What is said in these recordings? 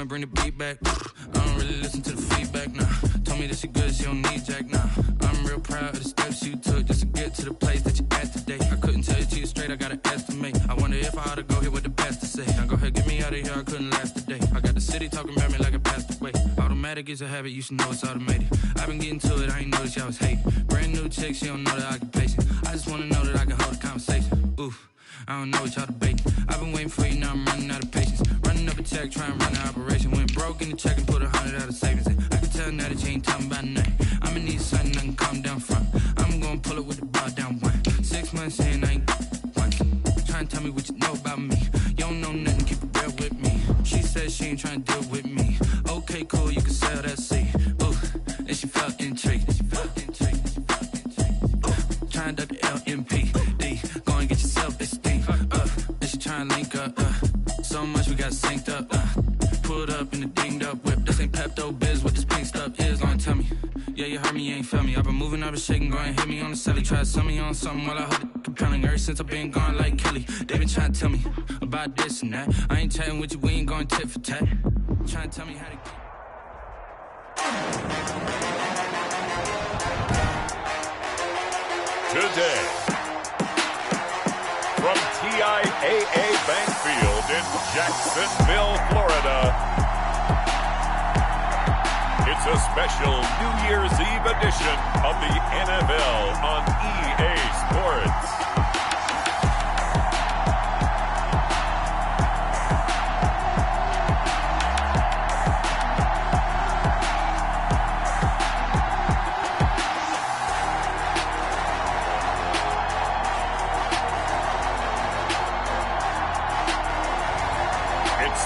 Bring the beat back. I don't really listen to the feedback, nah. Told me that she good, she don't need Jack, nah. I'm real proud of the steps you took just to get to the place that you at today. I couldn't tell it to you straight, I gotta estimate. I wonder if I ought to go here with the best to say. Now go ahead, get me out of here, I couldn't last today. I got the city talking about me like I passed away. Automatic is a habit, you should know it's automated. I've been getting to it, I ain't noticed y'all was hating. Brand new chick, she don't know the occupation. I just wanna know that I can hold a conversation. Oof. I don't know what y'all debating. I've been waiting for you, now I'm running out of patience. Running up a check, trying to run an operation. Went broke in the check and put 100 out of savings in. I can tell now that you ain't talking about nothing. I'ma need something I can calm down from. I'm gonna pull it with the bar down one. 6 months in, I ain't one. Trying to tell me what you know about me. You don't know nothing, keep it real with me. She said she ain't trying to deal with me. Okay, cool, you can sell that seed. Ooh, and she felt intrigued. Trying to duck the LMPD. Go and get your self-esteem. And she trying to link up. So much we got synced up. Pulled up in the dinged up whip. This ain't Pepto-Biz, what this pink stuff is. Gonna tell me. Yeah, you heard me, you ain't felt me. I've been moving, I've been shaking, go and hit me on the celly. Try to sell me on something while I hold it compelling. Ever since I've been gone like Kelly. They been trying to tell me about this and that. I ain't chatting with you, we ain't going tit for tat. Trying to tell me how to get. Today, from TIAA Bank Field in Jacksonville, Florida, it's a special New Year's Eve edition of the NFL on EA Sports.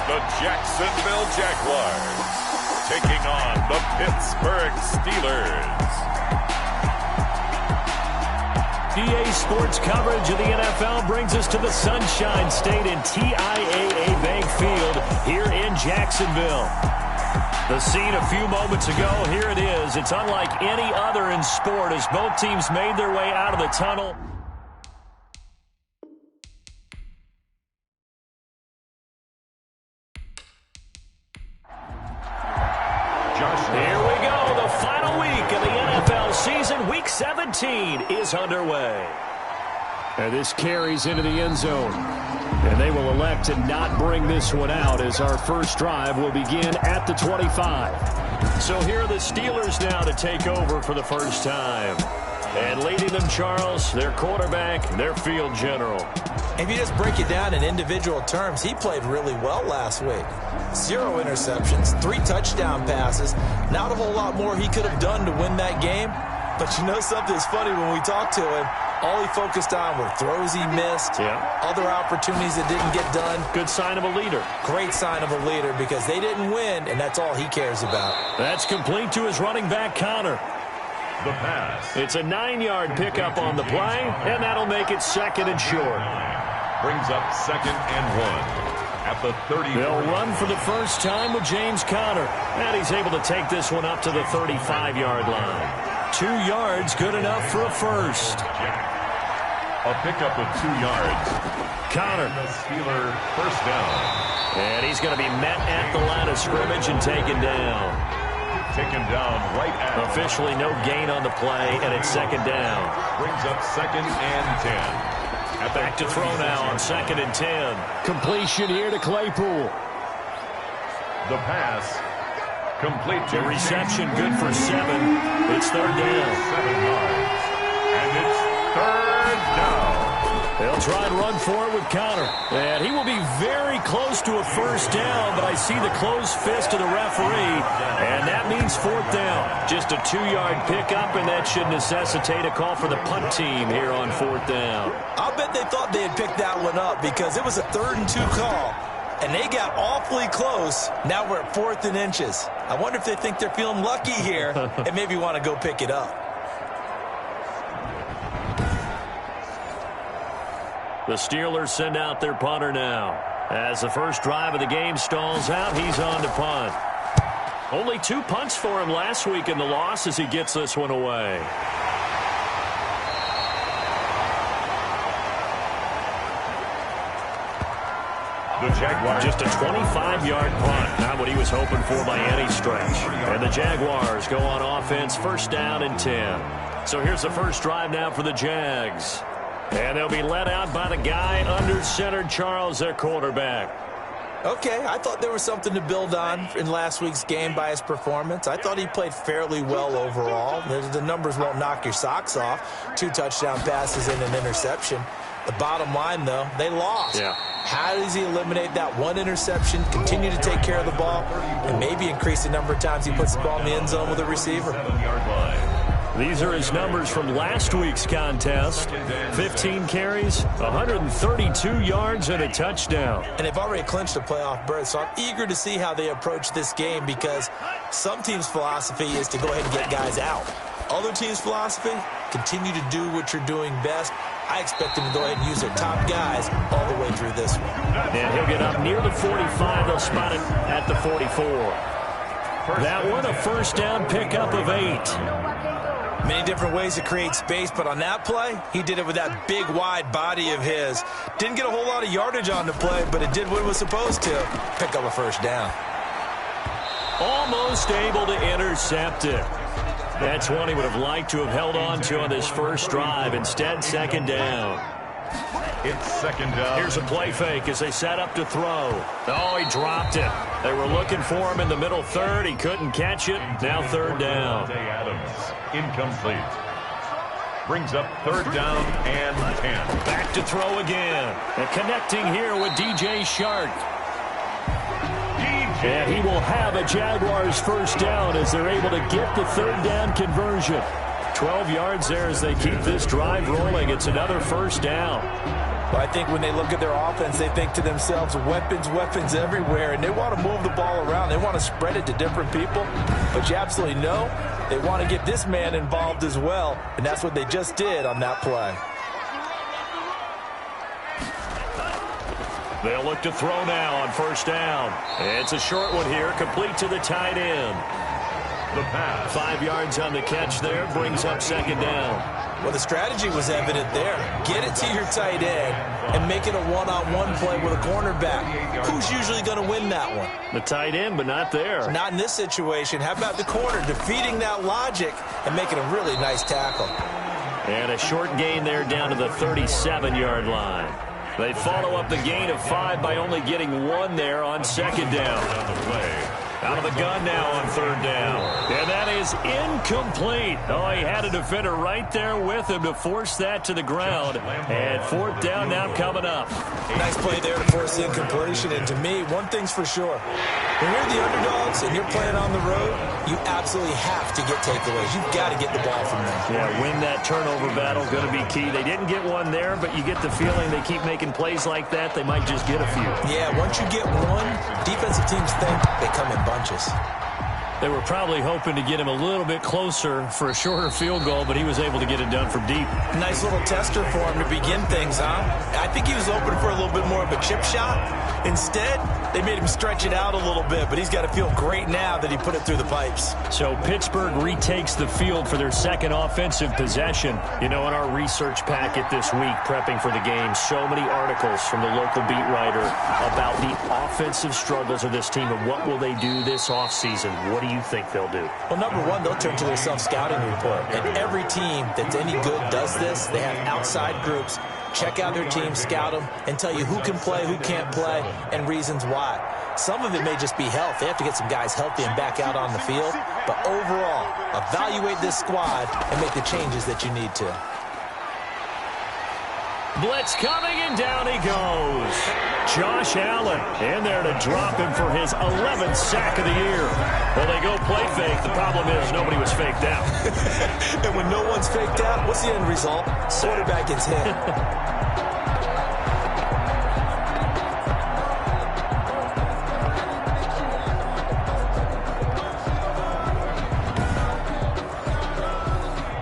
The Jacksonville Jaguars taking on the Pittsburgh Steelers. EA Sports coverage of the NFL brings us to the Sunshine State in TIAA Bank Field here in Jacksonville. The scene a few moments ago, here it is. It's unlike any other in sport as both teams made their way out of the tunnel. Here we go. The final week of the NFL season. Week 17 is underway. And this carries into the end zone. And they will elect to not bring this one out as our first drive will begin at the 25. So here are the Steelers now to take over for the first time. And leading them, Charles, their quarterback, their field general. If you just break it down in individual terms, he played really well last week. 0 interceptions, 3 touchdown passes. Not a whole lot more he could have done to win that game. But you know something's funny when we talked to him. All he focused on were throws he missed, other opportunities that didn't get done. Good sign of a leader. Great sign of a leader because they didn't win, and that's all he cares about. That's complete to his running back, Connor. The pass. It's a 9-yard pickup on the play, and that'll make it second and short. Brings up 2nd and 1 at the 30. They'll run for the first time with James Conner, and he's able to take this one up to the 35-yard line. 2 yards, good enough for a first. A pickup of 2 yards. Conner. The Steeler first down. And he's going to be met at the line of scrimmage and taken down. Taken down right at. Officially no gain on the play, and it's second down. Brings up 2nd and 10. Back to throw now on 2nd and 10. Completion here to Claypool. The pass. Complete to the reception, good for 7. It's third down. 7 yards. And it's third down. They'll try and run for it with Conner. And he will be very close to a first down, but I see the closed fist of the referee, and that means 4th down. Just a 2-yard pickup, and that should necessitate a call for the punt team here on 4th down. I'll bet they thought they had picked that one up because it was a 3rd and 2 call, and they got awfully close. Now we're at 4th and inches. I wonder if they think they're feeling lucky here and maybe want to go pick it up. The Steelers send out their punter now. As the first drive of the game stalls out, he's on to punt. Only 2 punts for him last week in the loss as he gets this one away. The Jaguars. Just a 25-yard punt. Not what he was hoping for by any stretch. And the Jaguars go on offense, first down and 10. So here's the first drive now for the Jags. And they'll be led out by the guy under center, Charles, their quarterback. Okay, I thought there was something to build on in last week's game by his performance. I thought he played fairly well overall. The numbers won't knock your socks off. 2 touchdown passes and an interception. The bottom line, though, they lost. Yeah. How does he eliminate that one interception, continue to take care of the ball, and maybe increase the number of times he puts the ball in the end zone with a receiver? These are his numbers from last week's contest. 15 carries, 132 yards, and a touchdown. And they've already clinched a playoff berth, so I'm eager to see how they approach this game because some teams' philosophy is to go ahead and get guys out. Other teams' philosophy, continue to do what you're doing best. I expect them to go ahead and use their top guys all the way through this one. And he'll get up near the 45. They'll spot it at the 44. That one, a first down pickup of 8. Many different ways to create space, but on that play, he did it with that big, wide body of his. Didn't get a whole lot of yardage on the play, but it did what it was supposed to. Pick up a first down. Almost able to intercept it. That's one he would have liked to have held on to on this first drive. Instead, second down. It's second down. Here's a play fake as they set up to throw. Oh, he dropped it. They were looking for him in the middle third. He couldn't catch it. Now third down. Adams, incomplete. Brings up third down and 10. Back to throw again. And connecting here with DJ Shark. And he will have a Jaguars first down as they're able to get the third down conversion. 12 yards there as they keep this drive rolling. It's another first down. Well, I think when they look at their offense, they think to themselves, weapons, weapons everywhere, and they want to move the ball around. They want to spread it to different people. But you absolutely know they want to get this man involved as well, and that's what they just did on that play. They'll look to throw now on first down. It's a short one here, complete to the tight end. The pass. 5 yards on the catch there, brings up second down. Well, the strategy was evident there. Get it to your tight end and make it a one-on-one play with a cornerback. Who's usually going to win that one? The tight end, but not there. Not in this situation. How about the corner defeating that logic and making a really nice tackle? And a short gain there down to the 37-yard line. They follow up the gain of 5 by only getting 1 there on second down. Out of the gun now on third down. And that is incomplete. Oh, he had a defender right there with him to force that to the ground. And fourth down now coming up. Nice play there to force the incompletion. And to me, one thing's for sure. When you're the underdogs and you're playing on the road, you absolutely have to get takeaways. You've got to get the ball from them. Yeah, win that turnover battle, going to be key. They didn't get one there, but you get the feeling they keep making plays like that, they might just get a few. Yeah, once you get one, defensive teams think they come in bunches. They were probably hoping to get him a little bit closer for a shorter field goal, but he was able to get it done from deep. Nice little tester for him to begin things, huh? I think he was open for a little bit more of a chip shot. Instead, they made him stretch it out a little bit, but he's got to feel great now that he put it through the pipes. So Pittsburgh retakes the field for their second offensive possession. You know, in our research packet this week, prepping for the game, so many articles from the local beat writer about the offensive struggles of this team and what will they do this offseason. What do you think they'll do? Well, number one, they'll turn to their self-scouting report. And every team that's any good does this. They have outside groups. Check out their team, scout them, and tell you who can play, who can't play, and reasons why. Some of it may just be health. They have to get some guys healthy and back out on the field. But overall, evaluate this squad and make the changes that you need to. Blitz coming, and down he goes. Josh Allen in there to drop him for his 11th sack of the year. Well, they go play fake. The problem is nobody was faked out. And when no one's faked out, what's the end result? Quarterback gets hit.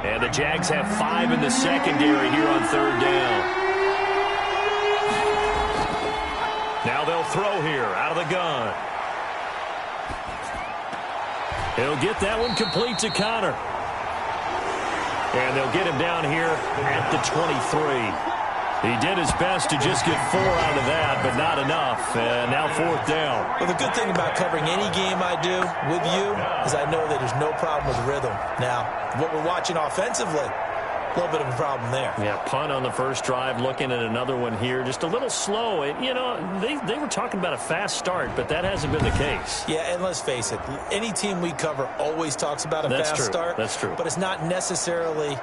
And the Jags have 5 in the secondary here on third down. Now they'll throw here out of the gun. He'll get that one complete to Connor. And they'll get him down here at the 23. He did his best to just get 4 out of that, but not enough. And now 4th down. Well, the good thing about covering any game I do with you is I know that there's no problem with rhythm. Now, what we're watching offensively, a little bit of a problem there. Yeah, punt on the first drive, looking at another one here. Just a little slow. And, you know, they were talking about a fast start, but that hasn't been the case. Yeah, and let's face it, any team we cover always talks about a fast start. That's true. But it's not necessarily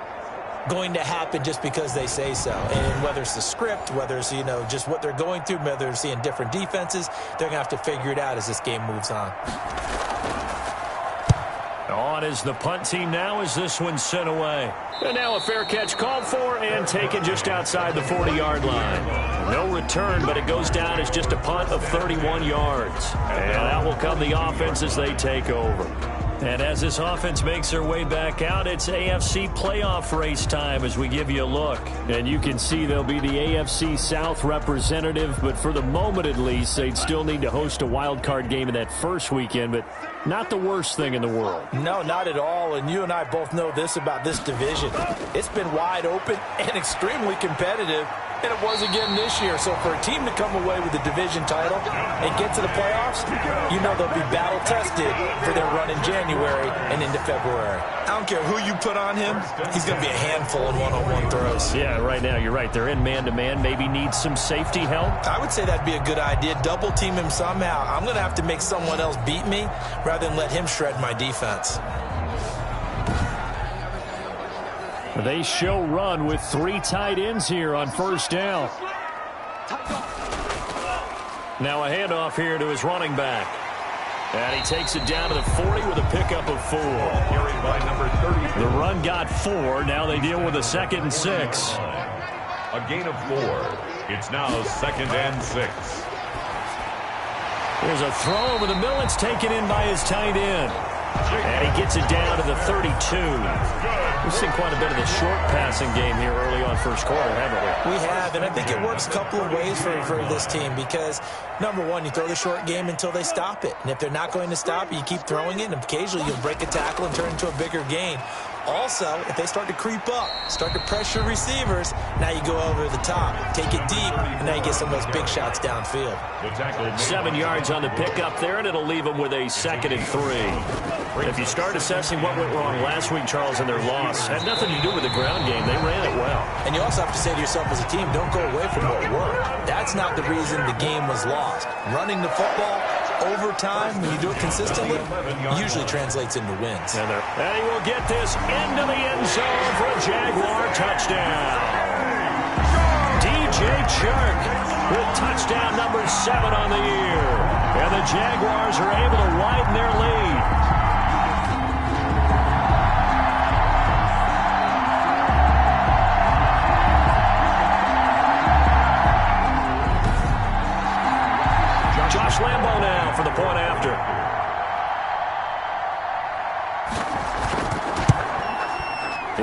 going to happen just because they say so. And whether it's the script, whether it's, you know, just what they're going through, whether they're seeing different defenses, they're going to have to figure it out as this game moves on. On is the punt team now as this one's sent away. And now a fair catch called for and taken just outside the 40-yard line. No return, but it goes down as just a punt of 31 yards. And that will come the offense as they take over. And as this offense makes their way back out, it's AFC playoff race time as we give you a look. And you can see they'll be the AFC South representative, but for the moment at least, they'd still need to host a wild card game in that first weekend, but not the worst thing in the world. No, not at all, and you and I both know this about this division. It's been wide open and extremely competitive, and it was again this year. So for a team to come away with the division title and get to the playoffs, you know they'll be battle-tested for their run in January and into February. I don't care who you put on him, he's going to be a handful in one-on-one throws. Yeah, right now, you're right. They're in man-to-man, maybe need some safety help. I would say that'd be a good idea. Double-team him somehow. I'm going to have to make someone else beat me rather than let him shred my defense. They show run with 3 tight ends here on first down. Now a handoff here to his running back. And he takes it down to the 40 with a pickup of 4. Carried by number 30. The run got 4. Now they deal with a 2nd and 6. A gain of 4. It's now 2nd and 6. There's a throw over the middle. It's taken in by his tight end. And he gets it down to the 32. We've seen quite a bit of the short passing game here early on first quarter, haven't we? We have, and I think it works a couple of ways for this team because, number one, you throw the short game until they stop it. And if they're not going to stop it, you keep throwing it, and occasionally you'll break a tackle and turn into a bigger gain. Also, if they start to creep up, start to pressure receivers, now you go over the top, take it deep, and now you get some of those big shots downfield. 7 yards on the pickup there, and it'll leave them with a 2nd and 3. If you start assessing what went wrong last week, Charles, in their loss, had nothing to do with the ground game. They ran it well. And you also have to say to yourself as a team, don't go away from what worked. That's not the reason the game was lost. Running the football over time, when you do it consistently, usually translates into wins. And he will get this into the end zone for a Jaguar touchdown. DJ Chark with touchdown number 7 on the year. And the Jaguars are able to widen their lead. Josh Lambo now for the point after.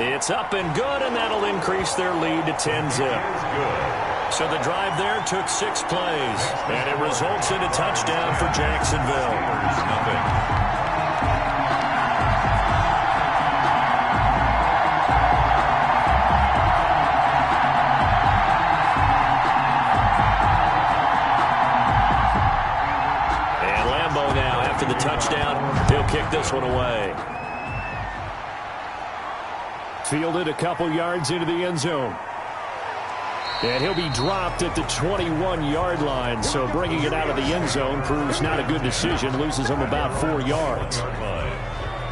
It's up and good, and that'll increase their lead to 10-zip. So the drive there took 6 plays, and it results in a touchdown for Jacksonville. And Lambo now, after the touchdown, he'll kick this one away. Fielded a couple yards into the end zone. And he'll be dropped at the 21-yard line, so bringing it out of the end zone proves not a good decision, loses him about 4 yards.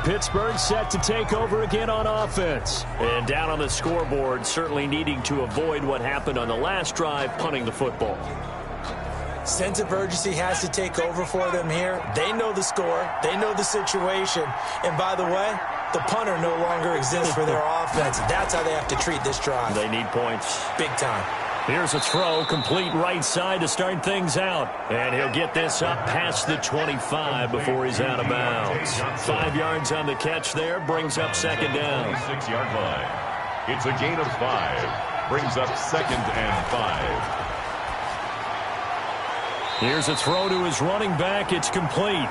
Pittsburgh set to take over again on offense. And down on the scoreboard, certainly needing to avoid what happened on the last drive, punting the football. Sense of urgency has to take over for them here. They know the score. They know the situation. And by the way, the punter no longer exists for their offense. That's how they have to treat this drive. They need points. Big time. Here's a throw, complete right side to start things out. And he'll get this up past the 25 before he's out of bounds. 5 yards on the catch there, brings up 2nd down. 6-yard line. It's a gain of 5. Brings up 2nd and 5. Here's a throw to his running back. It's complete.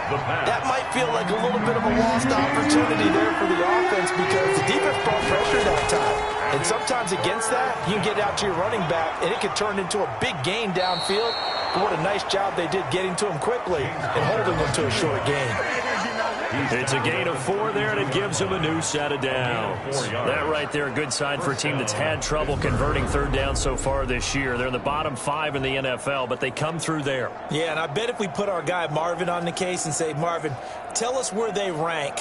That might feel like a little bit of a lost opportunity there for the offense because the defense brought pressure that time. And sometimes against that, you can get out to your running back, and it could turn into a big gain downfield. But what a nice job they did getting to him quickly and holding him to a short gain. It's a gain of 4 there, and it gives him a new set of downs. That right there, a good sign for a team that's had trouble converting third down so far this year. They're in the bottom 5 in the NFL, but they come through there. Yeah, and I bet if we put our guy Marvin on the case and say, Marvin, tell us where they rank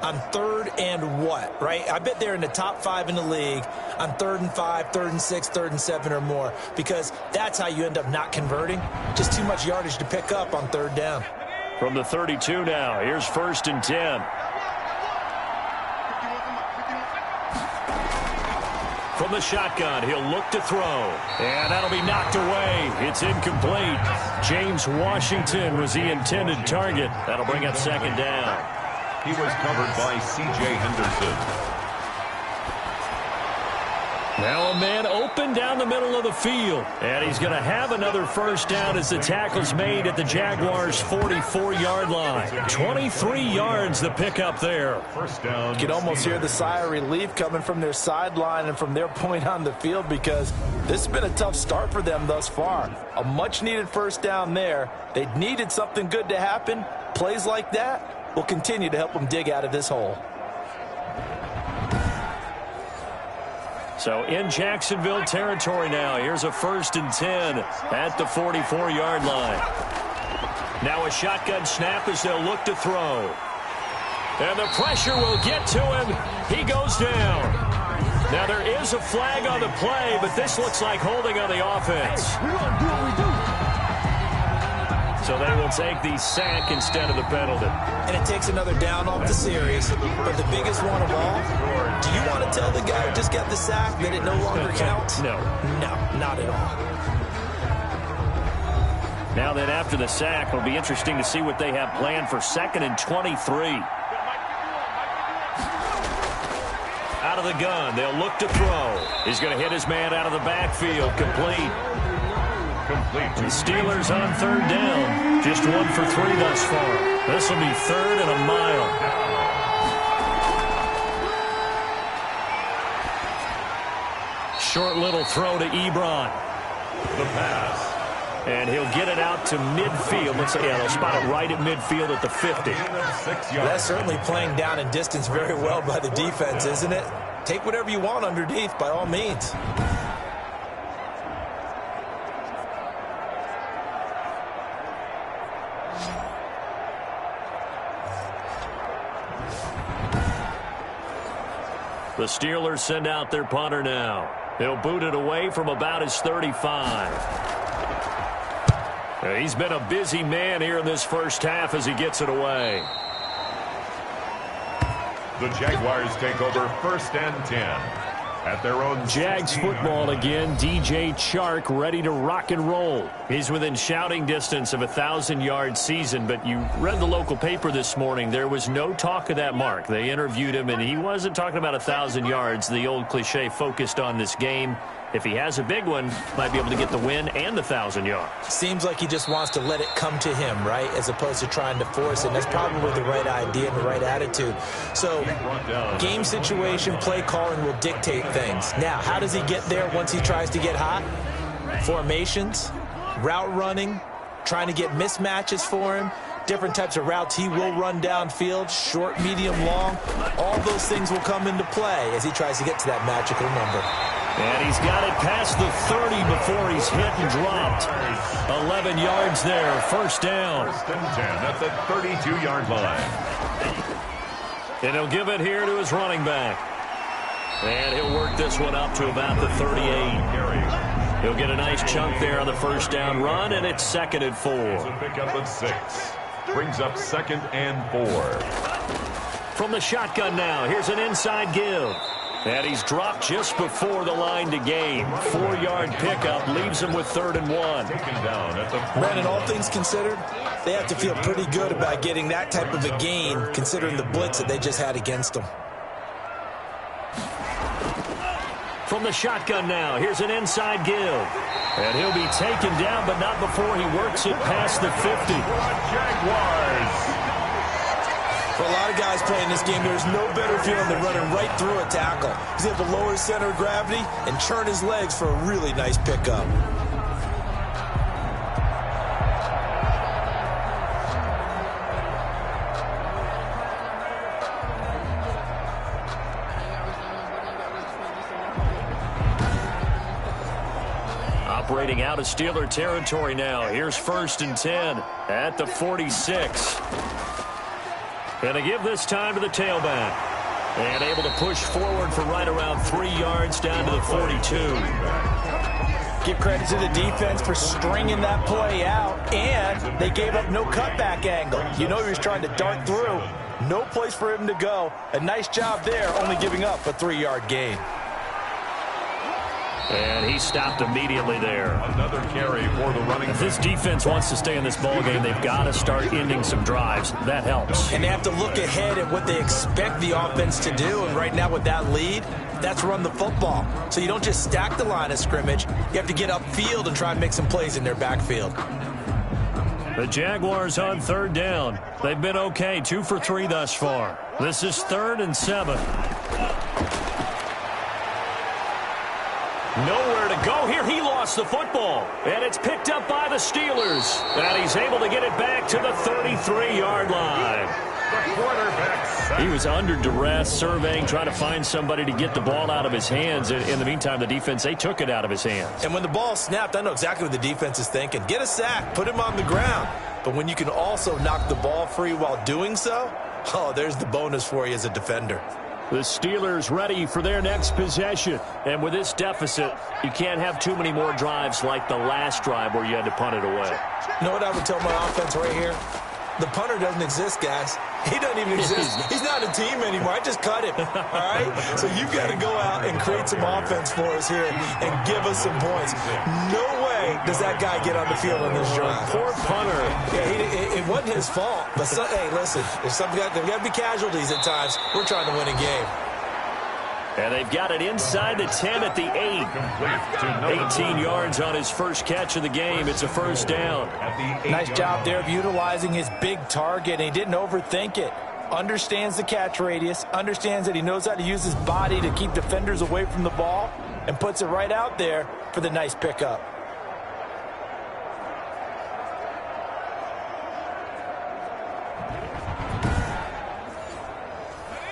on 3rd and what, right? I bet they're in the top 5 in the league on 3rd and 5, 3rd and 6, 3rd and 7 or more, because that's how you end up not converting. Just too much yardage to pick up on 3rd down. From the 32 now, here's 1st and 10. From the shotgun, he'll look to throw. And that'll be knocked away. It's incomplete. James Washington was the intended target. That'll bring up 2nd down. He was covered by C.J. Henderson. Now a man open down the middle of the field. And he's going to have another 1st down as the tackle's made at the Jaguars' 44-yard line. 23 yards the pickup there. 1st down. You can almost hear the sigh of relief coming from their sideline and from their point on the field because this has been a tough start for them thus far. A much-needed 1st down there. They needed something good to happen. Plays like that will continue to help them dig out of this hole. So in Jacksonville territory now. Here's a 1st and 10 at the 44-yard line. Now a shotgun snap as they'll look to throw. And the pressure will get to him. He goes down. Now there is a flag on the play, but this looks like holding on the offense. We're going to do what we do. So they will take the sack instead of the penalty. And it takes another down off the series. But the biggest one of all, do you want to tell the guy who just got the sack that it no longer counts? No. No, not at all. Now then, after the sack, it'll be interesting to see what they have planned for 2nd and 23. Out of the gun, they'll look to throw. He's going to hit his man out of the backfield. Complete. The Steelers on 3rd down. Just 1 for 3 thus far. This will be 3rd and a mile. Short little throw to Ebron. The pass. And he'll get it out to midfield. Looks like, yeah, they'll spot it right at midfield at the 50. That's certainly playing down in distance very well by the defense, isn't it? Take whatever you want underneath, by all means. The Steelers send out their punter now. He'll boot it away from about his 35. He's been a busy man here in this 1st half as he gets it away. The Jaguars take over 1st and 10 at their own Jags football again. DJ Chark ready to rock and roll. He's within shouting distance of a 1,000-yard season, but you read the local paper this morning. There was no talk of that mark. They interviewed him, and he wasn't talking about 1,000 yards. The old cliche focused on this game. If he has a big one, might be able to get the win and the 1,000 yards. Seems like he just wants to let it come to him, right, as opposed to trying to force it. And that's probably the right idea and the right attitude. So game situation, play calling will dictate things. Now, how does he get there once he tries to get hot? Formations, route running, trying to get mismatches for him, different types of routes he will run downfield, short, medium, long. All those things will come into play as he tries to get to that magical number. And he's got it past the 30 before he's hit and dropped. 11 yards there, 1st down. 1st and 10 at the 32-yard line. And he'll give it here to his running back. And he'll work this one up to about the 38. He'll get a nice chunk there on the 1st down run, and it's 2nd and 4. It's a pickup of 6. Brings up 2nd and 4. From the shotgun now, here's an inside give. And he's dropped just before the line to gain. 4-yard pickup leaves him with 3rd and 1. Taken down at the Brandon, all things considered, they have to feel pretty good about getting that type of a gain, considering the blitz that they just had against them. From the shotgun now, here's an inside give. And he'll be taken down, but not before he works it past the 50. Jaguars For a lot of guys playing this game, there's no better feeling than running right through a tackle. He's able to lower his center of gravity and churn his legs for a really nice pickup. Operating out of Steeler territory now. Here's 1st and 10 at the 46. Going to give this time to the tailback. And able to push forward for right around 3 yards down to the 42. Give credit to the defense for stringing that play out, and they gave up no cutback angle. You know he was trying to dart through. No place for him to go. A nice job there, only giving up a 3-yard gain. And he stopped immediately there. Another carry for the running. If this defense wants to stay in this ballgame, they've got to start ending some drives. That helps. And they have to look ahead at what they expect the offense to do. And right now with that lead, that's run the football. So you don't just stack the line of scrimmage. You have to get upfield and try and make some plays in their backfield. The Jaguars on 3rd down. They've been okay, 2 for 3 thus far. This is 3rd and 7. Nowhere to go here. He lost the football. And it's picked up by the Steelers. And he's able to get it back to the 33-yard line. The quarterback. He was under duress, surveying, trying to find somebody to get the ball out of his hands. In the meantime, the defense, they took it out of his hands. And when the ball snapped, I know exactly what the defense is thinking. Get a sack. Put him on the ground. But when you can also knock the ball free while doing so, oh, there's the bonus for you as a defender. The Steelers ready for their next possession. And with this deficit, you can't have too many more drives like the last drive where you had to punt it away. You know what I would tell my offense right here? The punter doesn't exist, guys. He doesn't even exist. He's not a team anymore. I just cut him. All right? So you've got to go out and create some offense for us here and give us some points. No way does that guy get on the field in this drive. Poor punter. Yeah, it wasn't his fault. But, hey, listen, there's got to be casualties at times. We're trying to win a game. And they've got it inside the 10 at the 8. 18 yards on his first catch of the game. It's a 1st down. Nice job there of utilizing his big target. And he didn't overthink it. Understands the catch radius. Understands that he knows how to use his body to keep defenders away from the ball. And puts it right out there for the nice pickup.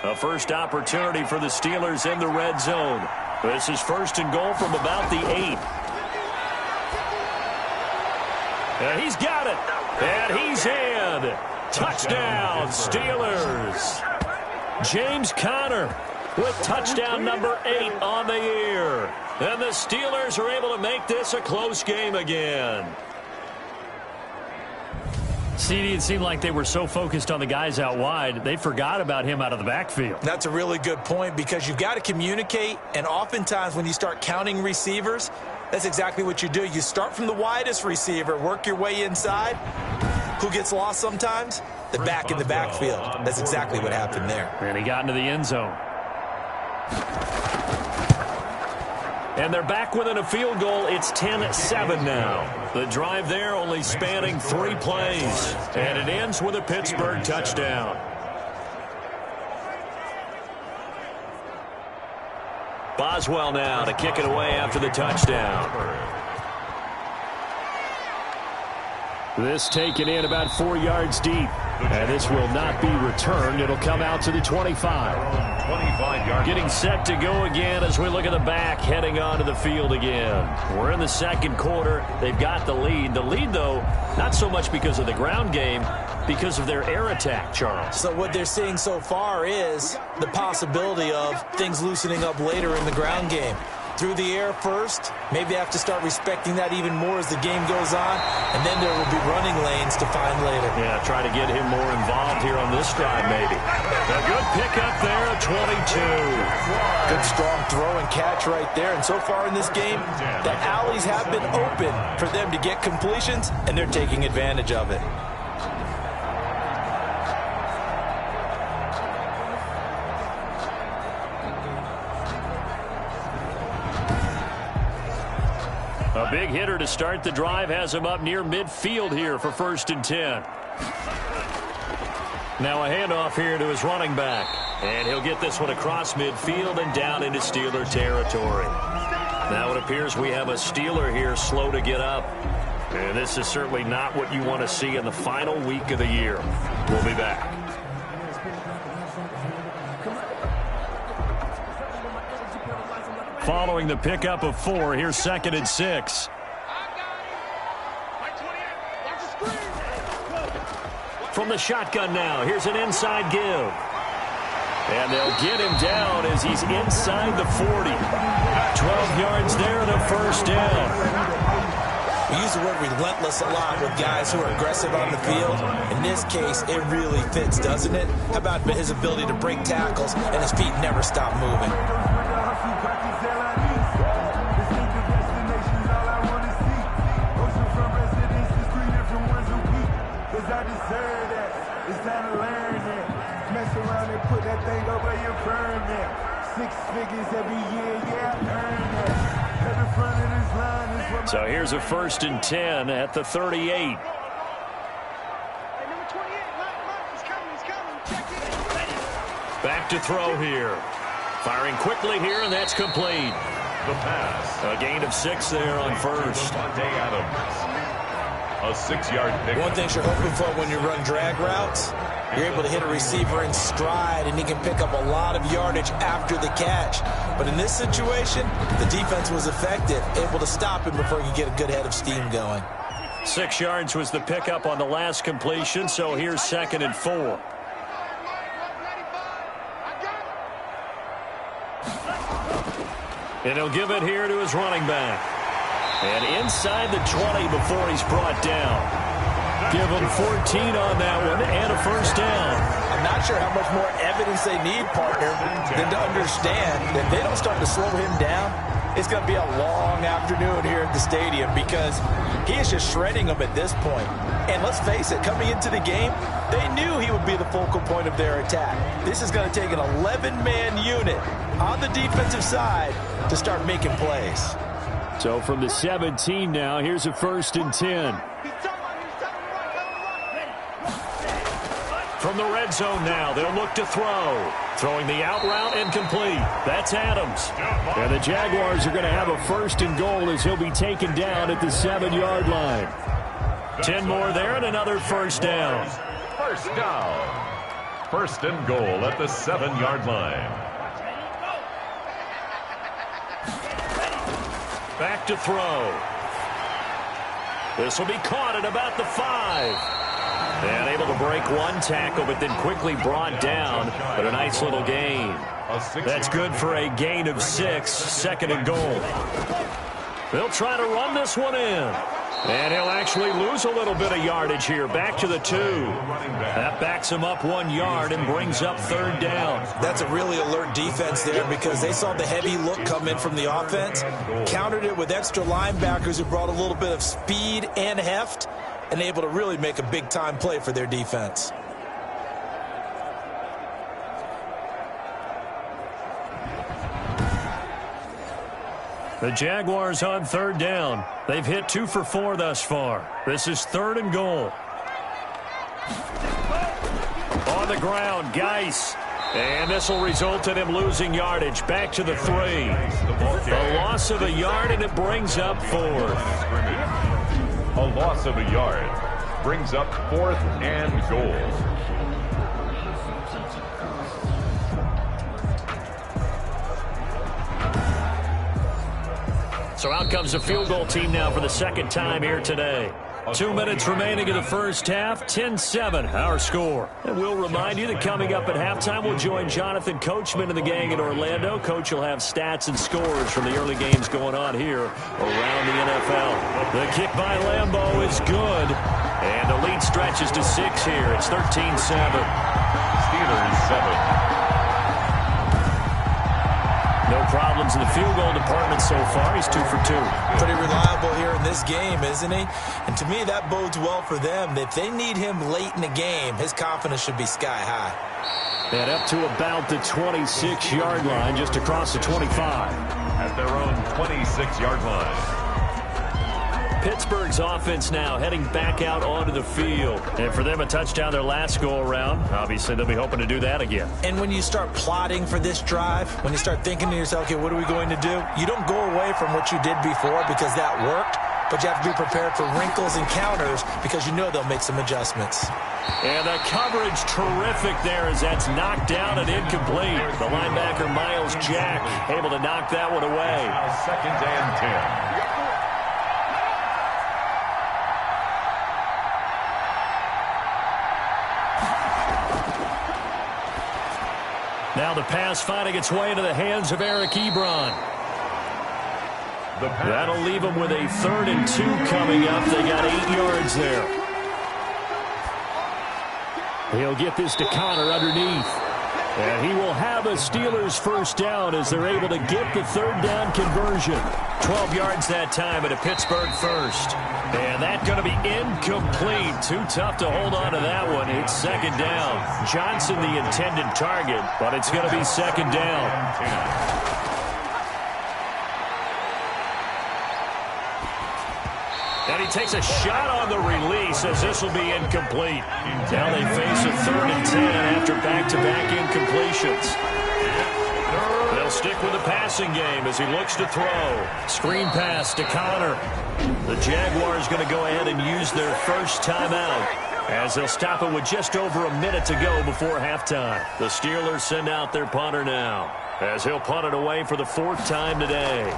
A first opportunity for the Steelers in the red zone. This is 1st and goal from about the 8. And he's got it. And he's in. Touchdown, Steelers. James Conner with touchdown number 8 on the year. And the Steelers are able to make this a close game again. CD, it seemed like they were so focused on the guys out wide, they forgot about him out of the backfield. That's a really good point because you've got to communicate, and oftentimes when you start counting receivers, that's exactly what you do. You start from the widest receiver, work your way inside. Who gets lost sometimes? The back in the backfield. That's exactly what happened there. And he got into the end zone. And they're back within a field goal. It's 10-7 now. The drive there only spanning 3 plays. And it ends with a Pittsburgh touchdown. Boswell now to kick it away after the touchdown. This taken in about 4 yards deep. And this will not be returned. It'll come out to the 25. 25-yard. Getting set to go again as we look at the back heading onto the field again. We're in the 2nd quarter. They've got the lead. The lead, though, not so much because of the ground game, because of their air attack, Charles. So what they're seeing so far is the possibility of things loosening up later in the ground game. Through the air first, maybe they have to start respecting that even more as the game goes on, and then there will be running lanes to find later. Yeah, try to get him more involved here on this drive, maybe. A good pickup there at 22. Good strong throw and catch right there, and so far in this game, the alleys have been open for them to get completions, and they're taking advantage of it. A big hitter to start the drive has him up near midfield here for 1st and 10. Now a handoff here to his running back. And he'll get this one across midfield and down into Steeler territory. Now it appears we have a Steeler here slow to get up. And this is certainly not what you want to see in the final week of the year. We'll be back. Following the pickup of 4, here's 2nd and 6. From the shotgun now, here's an inside give. And they'll get him down as he's inside the 40. 12 yards there and a first down. We use the word relentless a lot with guys who are aggressive on the field. In this case, it really fits, doesn't it? How about his ability to break tackles and his feet never stop moving? Put that thing up where you burn it. 6 figures every year, yeah, earn it. At the front of this line is what. So here's a 1st and 10 at the 38. Hey, number 28, he's coming. Check it. Back to throw here. Firing quickly here, and that's complete. The pass. A gain of 6 there on first. A 6-yard pick. One thing you're hoping for when you run drag routes, you're able to hit a receiver in stride, and he can pick up a lot of yardage after the catch. But in this situation, the defense was effective, able to stop him before he could get a good head of steam going. 6 yards was the pickup on the last completion, so here's 2nd and 4. And he'll give it here to his running back. And inside the 20 before he's brought down. Give him 14 on that one and a first down. I'm not sure how much more evidence they need, partner, than to understand that they don't start to slow him down. It's going to be a long afternoon here at the stadium because he is just shredding them at this point. And let's face it, coming into the game, they knew he would be the focal point of their attack. This is going to take an 11-man unit on the defensive side to start making plays. So from the 17 now, here's a 1st and 10. From the red zone now, they'll look to throw. Throwing the out route and complete. That's Adams. And the Jaguars are going to have a 1st and goal as he'll be taken down at the 7-yard line. 10 more there and another first down. First down. 1st and goal at the 7-yard line. Back to throw. This will be caught at about the 5. And able to break one tackle, but then quickly brought down. But a nice little gain. That's good for a gain of 6. 2nd and goal. They'll try to run this one in. And he'll actually lose a little bit of yardage here. Back to the 2. That backs him up 1 yard and brings up 3rd down. That's a really alert defense there because they saw the heavy look come in from the offense, countered it with extra linebackers who brought a little bit of speed and heft, and able to really make a big-time play for their defense. The Jaguars on 3rd down. They've hit 2 for 4 thus far. This is 3rd and goal. On the ground, Geis. And this will result in him losing yardage. Back to the 3. A loss of a yard, and it brings up 4th. A loss of a yard brings up 4th and goal. So out comes the field goal team now for the 2nd time here today. 2 minutes remaining in the first half, 10-7 our score. And we'll remind you that coming up at halftime, we'll join Jonathan Coachman and the gang in Orlando. Coach will have stats and scores from the early games going on here around the NFL. The kick by Lambeau is good. And the lead stretches to 6 here. It's 13-7. Steelers 7. No problems in the field goal department so far. He's 2 for 2. Pretty reliable here in this game, isn't he? And to me, that bodes well for them. If they need him late in the game, his confidence should be sky high. And up to about the 26-yard line, just across the 25. At their own 26-yard line. Pittsburgh's offense now heading back out onto the field. And for them, a touchdown their last go-around. Obviously, they'll be hoping to do that again. And when you start plotting for this drive, when you start thinking to yourself, okay, what are we going to do? You don't go away from what you did before because that worked, but you have to be prepared for wrinkles and counters because you know they'll make some adjustments. And the coverage terrific there as that's knocked down and incomplete. The linebacker, Miles Jack, able to knock that one away. Second and 10. Now the pass finding its way into the hands of Eric Ebron. That'll leave them with a 3rd and 2 coming up. They got 8 yards there. He'll get this to Connor underneath. And he will have a Steelers first down as they're able to get the 3rd down conversion. 12 yards that time at a Pittsburgh first. And that's going to be incomplete. Too tough to hold on to that one. It's 2nd down. Johnson the intended target, but it's going to be 2nd down. And he takes a shot on the release as this will be incomplete. Now they face a 3rd and 10 after back-to-back incompletions. They'll stick with the passing game as he looks to throw. Screen pass to Connor. The Jaguars going to go ahead and use their first timeout as they'll stop it with just over a minute to go before halftime. The Steelers send out their punter now as he'll punt it away for the 4th time today.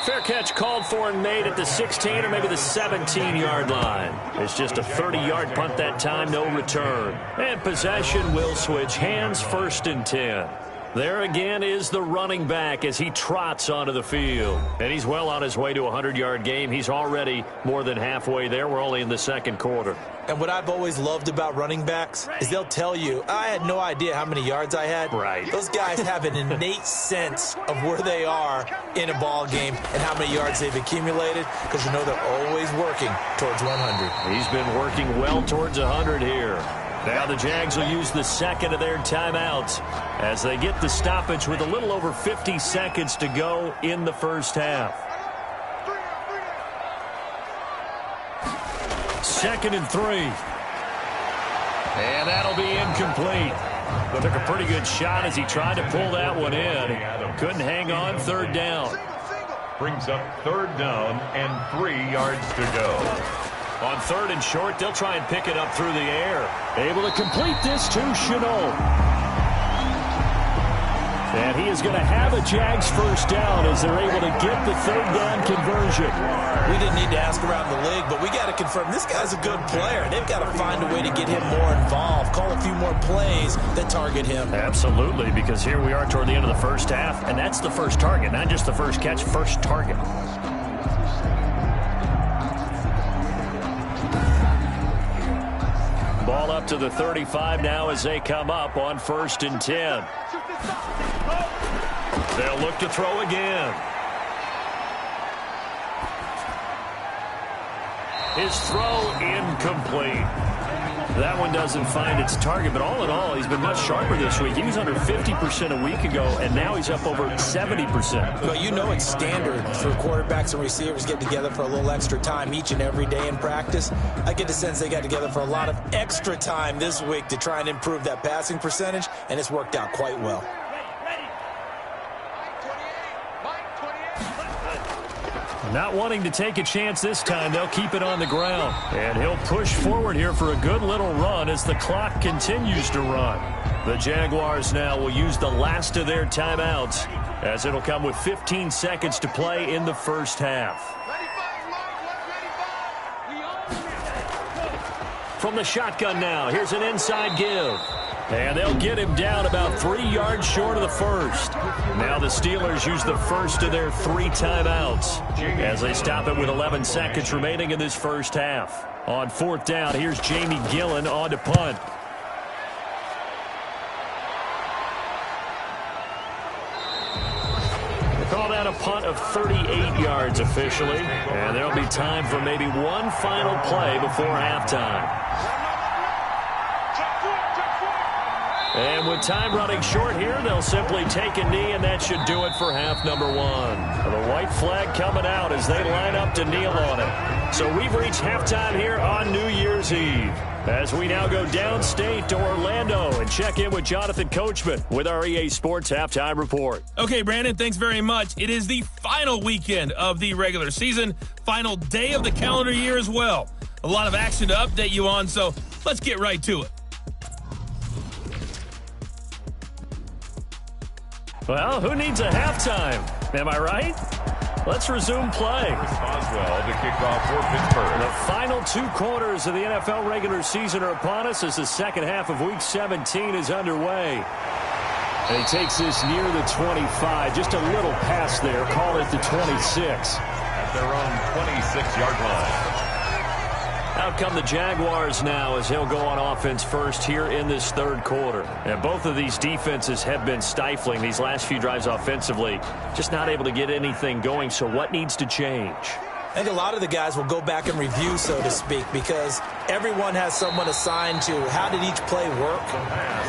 Fair catch called for and made at the 16 or maybe the 17-yard line. It's just a 30-yard punt that time, no return. And possession will switch hands, 1st and 10. There again is the running back as he trots onto the field. And he's well on his way to a 100-yard game. He's already more than halfway there. We're only in the 2nd quarter. And what I've always loved about running backs is they'll tell you, I had no idea how many yards I had. Right. Those guys have an innate sense of where they are in a ball game and how many yards they've accumulated because you know they're always working towards 100. He's been working well towards 100 here. Now the Jags will use the 2nd of their timeouts as they get the stoppage with a little over 50 seconds to go in the first half. 2nd and 3. And that'll be incomplete. Took a pretty good shot as he tried to pull that one in. Couldn't hang on. 3rd down. Brings up 3rd down and 3 yards to go. On 3rd and short, they'll try and pick it up through the air. Able to complete this to Chenault. And he is going to have a Jags first down as they're able to get the 3rd down conversion. We didn't need to ask around the league, but we got to confirm this guy's a good player. They've got to find a way to get him more involved, call a few more plays that target him. Absolutely, because here we are toward the end of the first half, and that's the first target, not just the first catch, first target. Ball up to the 35 now as they come up on 1st and 10. They'll look to throw again. His throw incomplete. That one doesn't find its target, but all in all, he's been much sharper this week. He was under 50% a week ago, and now he's up over 70%. Well, you know it's standard for quarterbacks and receivers getting together for a little extra time each and every day in practice. I get the sense they got together for a lot of extra time this week to try and improve that passing percentage, and it's worked out quite well. Not wanting to take a chance this time, they'll keep it on the ground. And he'll push forward here for a good little run as the clock continues to run. The Jaguars now will use the last of their timeouts as it'll come with 15 seconds to play in the first half. From the shotgun now, here's an inside give. And they'll get him down about 3 yards short of the first. Now the Steelers use the first of their 3 timeouts as they stop it with 11 seconds remaining in this first half. On 4th down, here's Jamie Gillen on to punt. They call that a punt of 38 yards officially. And there'll be time for maybe one final play before halftime. And with time running short here, they'll simply take a knee, and that should do it for half number one. The white flag coming out as they line up to kneel on it. So we've reached halftime here on New Year's Eve. As we now go downstate to Orlando and check in with Jonathan Coachman with our EA Sports Halftime Report. Okay, Brandon, thanks very much. It is the final weekend of the regular season, final day of the calendar year as well. A lot of action to update you on, so let's get right to it. Well, who needs a halftime? Am I right? Let's resume play. Boswell to kick off for Pittsburgh. The final 2 quarters of the NFL regular season are upon us as the second half of Week 17 is underway. And he takes this near the 25, just a little past there, call it the 26. At their own 26-yard line. Out come the Jaguars now as he'll go on offense first here in this third quarter. And both of these defenses have been stifling these last few drives offensively. Just not able to get anything going, so what needs to change? I think a lot of the guys will go back and review, so to speak, because everyone has someone assigned to how did each play work.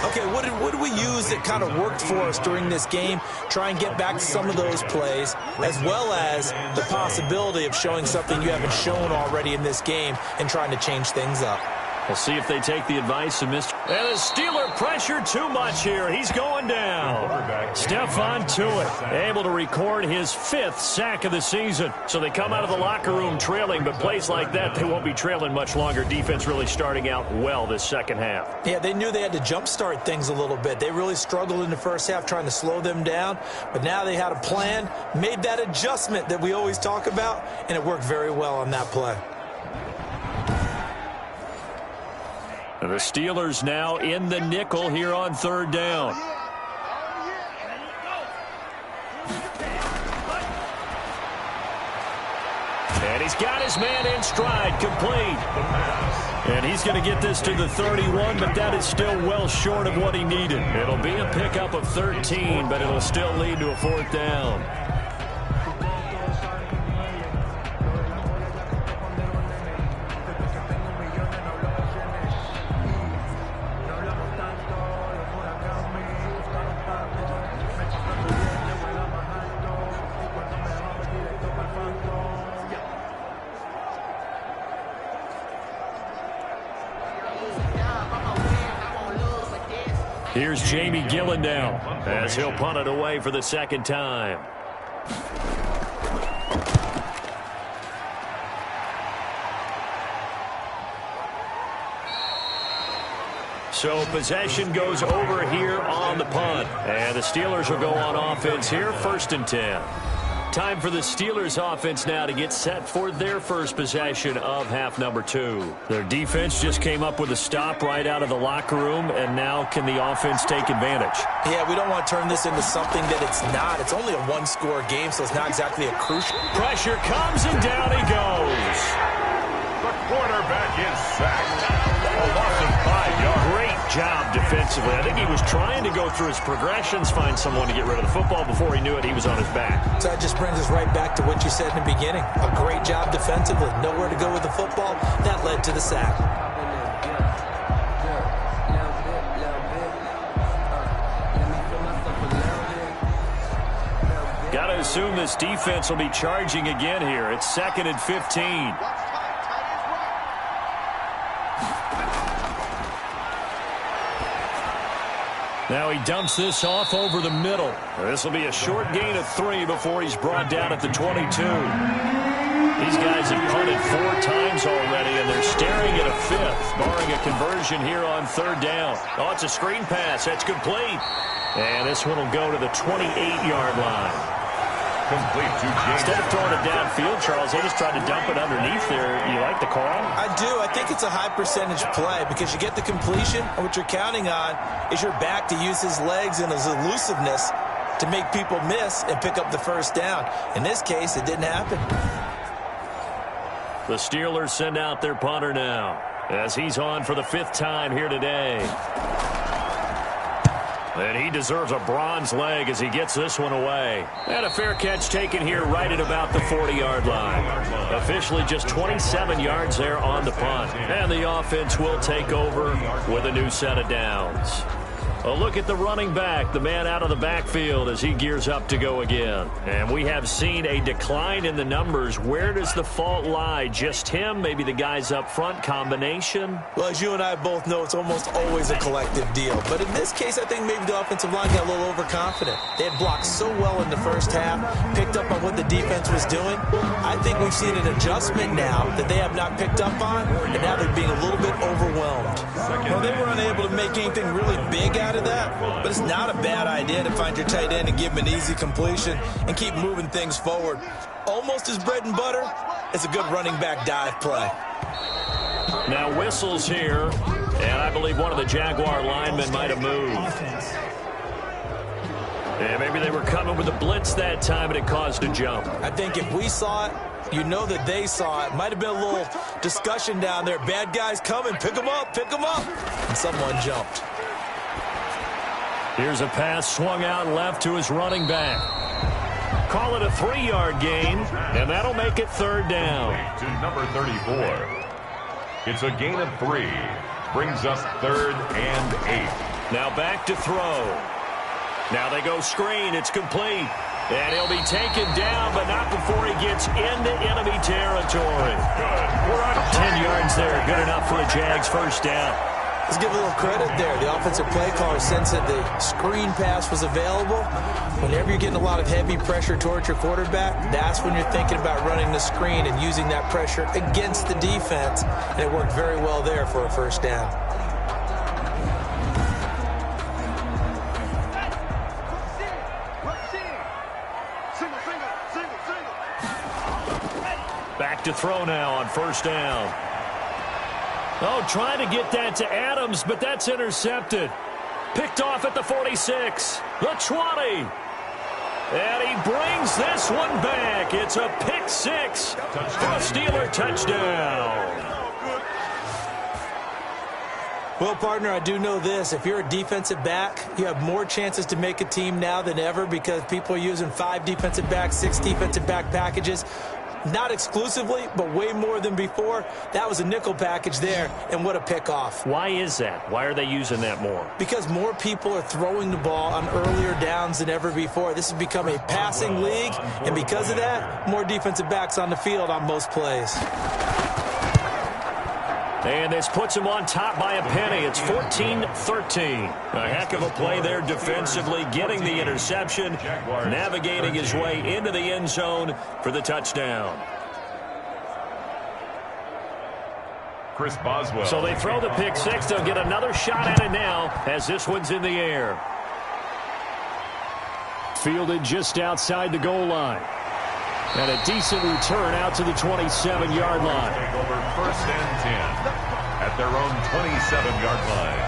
Okay, what did we use that kind of worked for us during this game? Try and get back to some of those plays, as well as the possibility of showing something you haven't shown already in this game and trying to change things up. We'll see if they take the advice of Mr. And the Steeler pressure too much here. He's going down. Stephon Tuitt able to record his 5th sack of the season. So they come out of the locker room trailing, but plays like that, they won't be trailing much longer. Defense really starting out well this second half. Yeah, they knew they had to jumpstart things a little bit. They really struggled in the first half trying to slow them down, but now they had a plan, made that adjustment that we always talk about, and it worked very well on that play. The Steelers now in the nickel here on third down. And he's got his man in stride, complete. And he's going to get this to the 31, but that is still well short of what he needed. It'll be a pickup of 13, but it'll still lead to a 4th down. Here's Jamie Gillen now as he'll punt it away for the second time. So possession goes over here on the punt. And the Steelers will go on offense here, 1st and 10. Time for the Steelers offense now to get set for their first possession of half number 2. Their defense just came up with a stop right out of the locker room, and now can the offense take advantage? Yeah, we don't want to turn this into something that it's not. It's only a 1-score game, so it's not exactly a crucial. Pressure comes, and down he goes. The quarterback is sacked. A loss of 5 yards. Great job defensively. I think he was trying to go through his progressions, find someone to get rid of the football. Before he knew it, he was on his back. So that just brings us right back to what you said in the beginning. A great job defensively. Nowhere to go with the football. That led to the sack. Got to assume this defense will be charging again here. It's 2nd and 15. Now he dumps this off over the middle. This will be a short gain of 3 before he's brought down at the 22. These guys have punted 4 times already, and they're staring at a 5th, barring a conversion here on 3rd down. Oh, it's a screen pass. That's complete. And this one will go to the 28-yard line. Complete to James. Instead of throwing it downfield, Charles, they just tried to dump it underneath there. You like the call? I do. I think it's a high-percentage play because you get the completion, and what you're counting on is your back to use his legs and his elusiveness to make people miss and pick up the 1st down. In this case, it didn't happen. The Steelers send out their punter now as he's on for the 5th time here today. And he deserves a bronze leg as he gets this one away. And a fair catch taken here right at about the 40-yard line. Officially just 27 yards there on the punt. And the offense will take over with a new set of downs. A look at the running back, the man out of the backfield as he gears up to go again. And we have seen a decline in the numbers. Where does the fault lie? Just him? Maybe the guys up front? Combination? Well, as you and I both know, it's almost always a collective deal. But in this case, I think maybe the offensive line got a little overconfident. They had blocked so well in the first half, picked up on what the defense was doing. I think we've seen an adjustment now that they have not picked up on, and now they're being a little bit overwhelmed. Well, they were unable to make anything really big out of that, but it's not a bad idea to find your tight end and give him an easy completion and keep moving things forward. Almost as bread and butter, it's a good running back dive play. Now whistles here, and I believe one of the Jaguar linemen might have moved. And maybe they were coming with a blitz that time and it caused a jump. I think if we saw it, you know that they saw it. Might have been a little discussion down there. Bad guys coming, pick them up, and someone jumped. Here's a pass swung out left to his running back. Call it a 3-yard gain, and that'll make it third down. To number 34. It's a gain of 3. Brings up 3rd and 8. Now back to throw. Now they go screen. It's complete. And he'll be taken down, but not before he gets into enemy territory. Good. We're on 10 yards there. Good enough for a Jags first down. Let's give a little credit there. The offensive play caller sensed that the screen pass was available. Whenever you're getting a lot of heavy pressure towards your quarterback, that's when you're thinking about running the screen and using that pressure against the defense. And it worked very well there for a first down. Back to throw now on first down. Oh, trying to get that to Adams, but that's intercepted. Picked off at the 46, the 20. And he brings this one back. It's a pick 6 for a Steeler touchdown. Well, partner, I do know this. If you're a defensive back, you have more chances to make a team now than ever because people are using 5 defensive backs, 6 defensive back packages. Not exclusively, but way more than before. That was a nickel package there, and what a pickoff. Why is that? Why are they using that more? Because more people are throwing the ball on earlier downs than ever before. This has become a passing league, and because of that, more defensive backs on the field on most plays. And this puts him on top by a penny. It's 14-13. A heck of a play there defensively, getting the interception, navigating his way into the end zone for the touchdown. Chris Boswell. So they throw the pick 6. They'll get another shot at it now as this one's in the air. Fielded just outside the goal line. And a decent return out to the 27-yard line. Take over 1st and 10 at their own 27-yard line.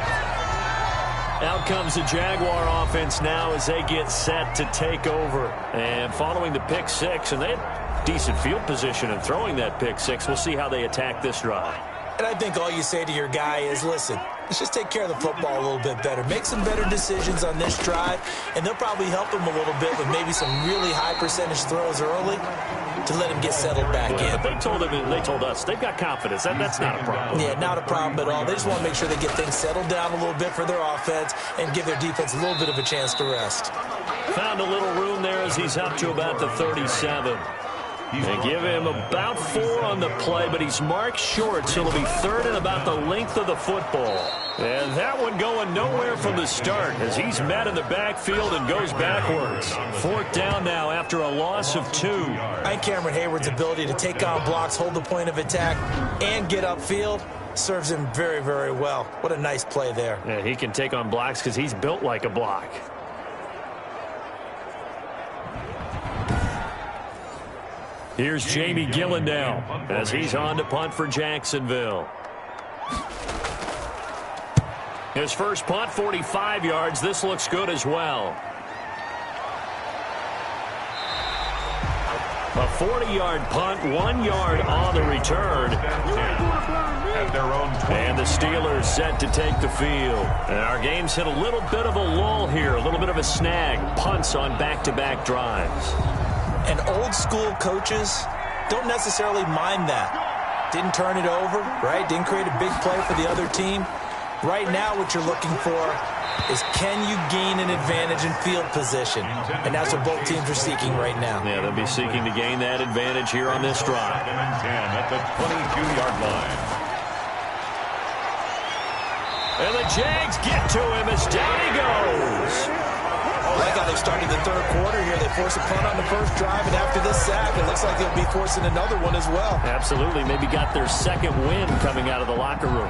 Out comes the Jaguar offense now as they get set to take over. And following the pick 6, and they had decent field position in throwing that pick 6. We'll see how they attack this drive. And I think all you say to your guy is, listen, let's just take care of the football a little bit better. Make some better decisions on this drive, and they'll probably help him a little bit with maybe some really high percentage throws early to let him get settled back in. But they told us they've got confidence. That's not a problem. Yeah, not a problem at all. They just want to make sure they get things settled down a little bit for their offense and give their defense a little bit of a chance to rest. Found a little room there as he's up to about the 37. They give him about 4 on the play, but he's marked short, so it'll be 3rd and about the length of the football. And that one going nowhere from the start as he's met in the backfield and goes backwards. 4th down now after a loss of 2. I think Cameron Hayward's ability to take on blocks, hold the point of attack, and get upfield serves him very, very well. What a nice play there. Yeah, he can take on blocks because he's built like a block. Here's Jamie Gillen now as he's on to punt for Jacksonville. His first punt, 45 yards. This looks good as well. A 40-yard punt, 1 yard on the return. At their own 20. And the Steelers set to take the field. And our game's hit a little bit of a lull here, a little bit of a snag. Punts on back-to-back drives. And old-school coaches don't necessarily mind that. Didn't turn it over, right? Didn't create a big play for the other team. Right now, what you're looking for is can you gain an advantage in field position? And that's what both teams are seeking right now. Yeah, they'll be seeking to gain that advantage here on this drive. 10 at the 22-yard line. And the Jags get to him as down he goes. I like how they started the third quarter here. They forced a punt on the first drive, and after this sack, it looks like they'll be forcing another one as well. Absolutely. Maybe got their second win coming out of the locker room.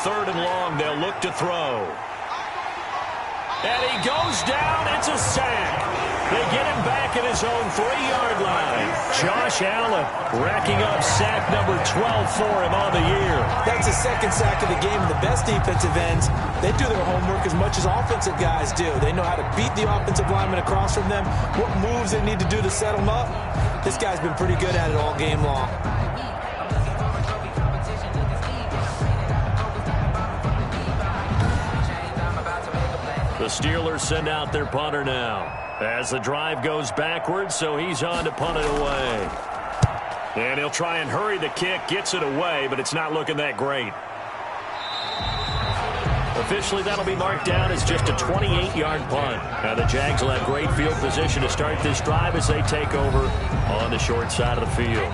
Third and long, they'll look to throw. And he goes down. It's a sack. They get him back at his own 3-yard line. Josh Allen racking up sack number 12 for him on the year. That's the second sack of the game. And the best defensive ends, they do their homework as much as offensive guys do. They know how to beat the offensive lineman across from them, what moves they need to do to set them up. This guy's been pretty good at it all game long. The Steelers send out their punter now as the drive goes backwards, so he's on to punt it away. And he'll try and hurry the kick, gets it away, but it's not looking that great. Officially, that'll be marked down as just a 28-yard punt. Now, the Jags will have great field position to start this drive as they take over on the short side of the field.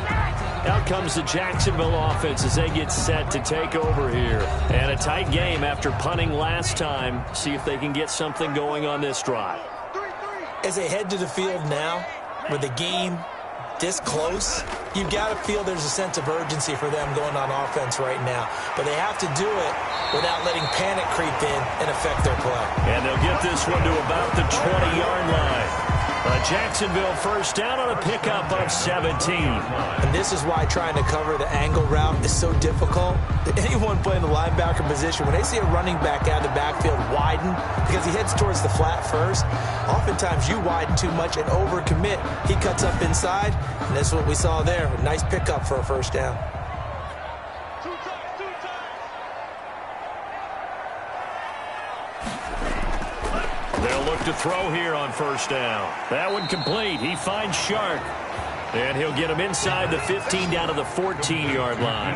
Out comes the Jacksonville offense as they get set to take over here. And a tight game after punting last time. See if they can get something going on this drive. As they head to the field now, with the game this close, you've got to feel there's a sense of urgency for them going on offense right now. But they have to do it without letting panic creep in and affect their play. And they'll get this one to about the 20-yard line. A Jacksonville first down on a pickup of 17. And this is why trying to cover the angle route is so difficult. Anyone playing the linebacker position, when they see a running back out of the backfield widen because he heads towards the flat first, oftentimes you widen too much and overcommit. He cuts up inside, and that's what we saw there. A nice pickup for a first down. They'll look to throw here on first down. That one complete. He finds Shark. And he'll get him inside the 15 down to the 14-yard line.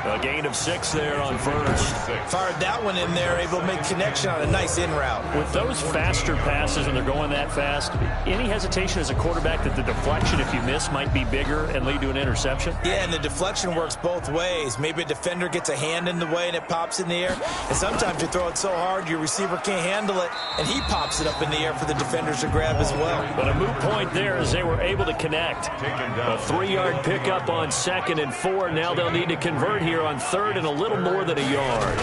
A gain of 6 there on first. Fired that one in there, able to make connection on a nice in route. With those faster passes when they're going that fast, any hesitation as a quarterback that the deflection, if you miss, might be bigger and lead to an interception? Yeah, and the deflection works both ways. Maybe a defender gets a hand in the way and it pops in the air. And sometimes you throw it so hard your receiver can't handle it, and he pops it up in the air for the defenders to grab as well. But a moot point there as they were able to connect. A 3-yard pickup on 2nd and 4. Now they'll need to convert here on 3rd and a little more than a yard.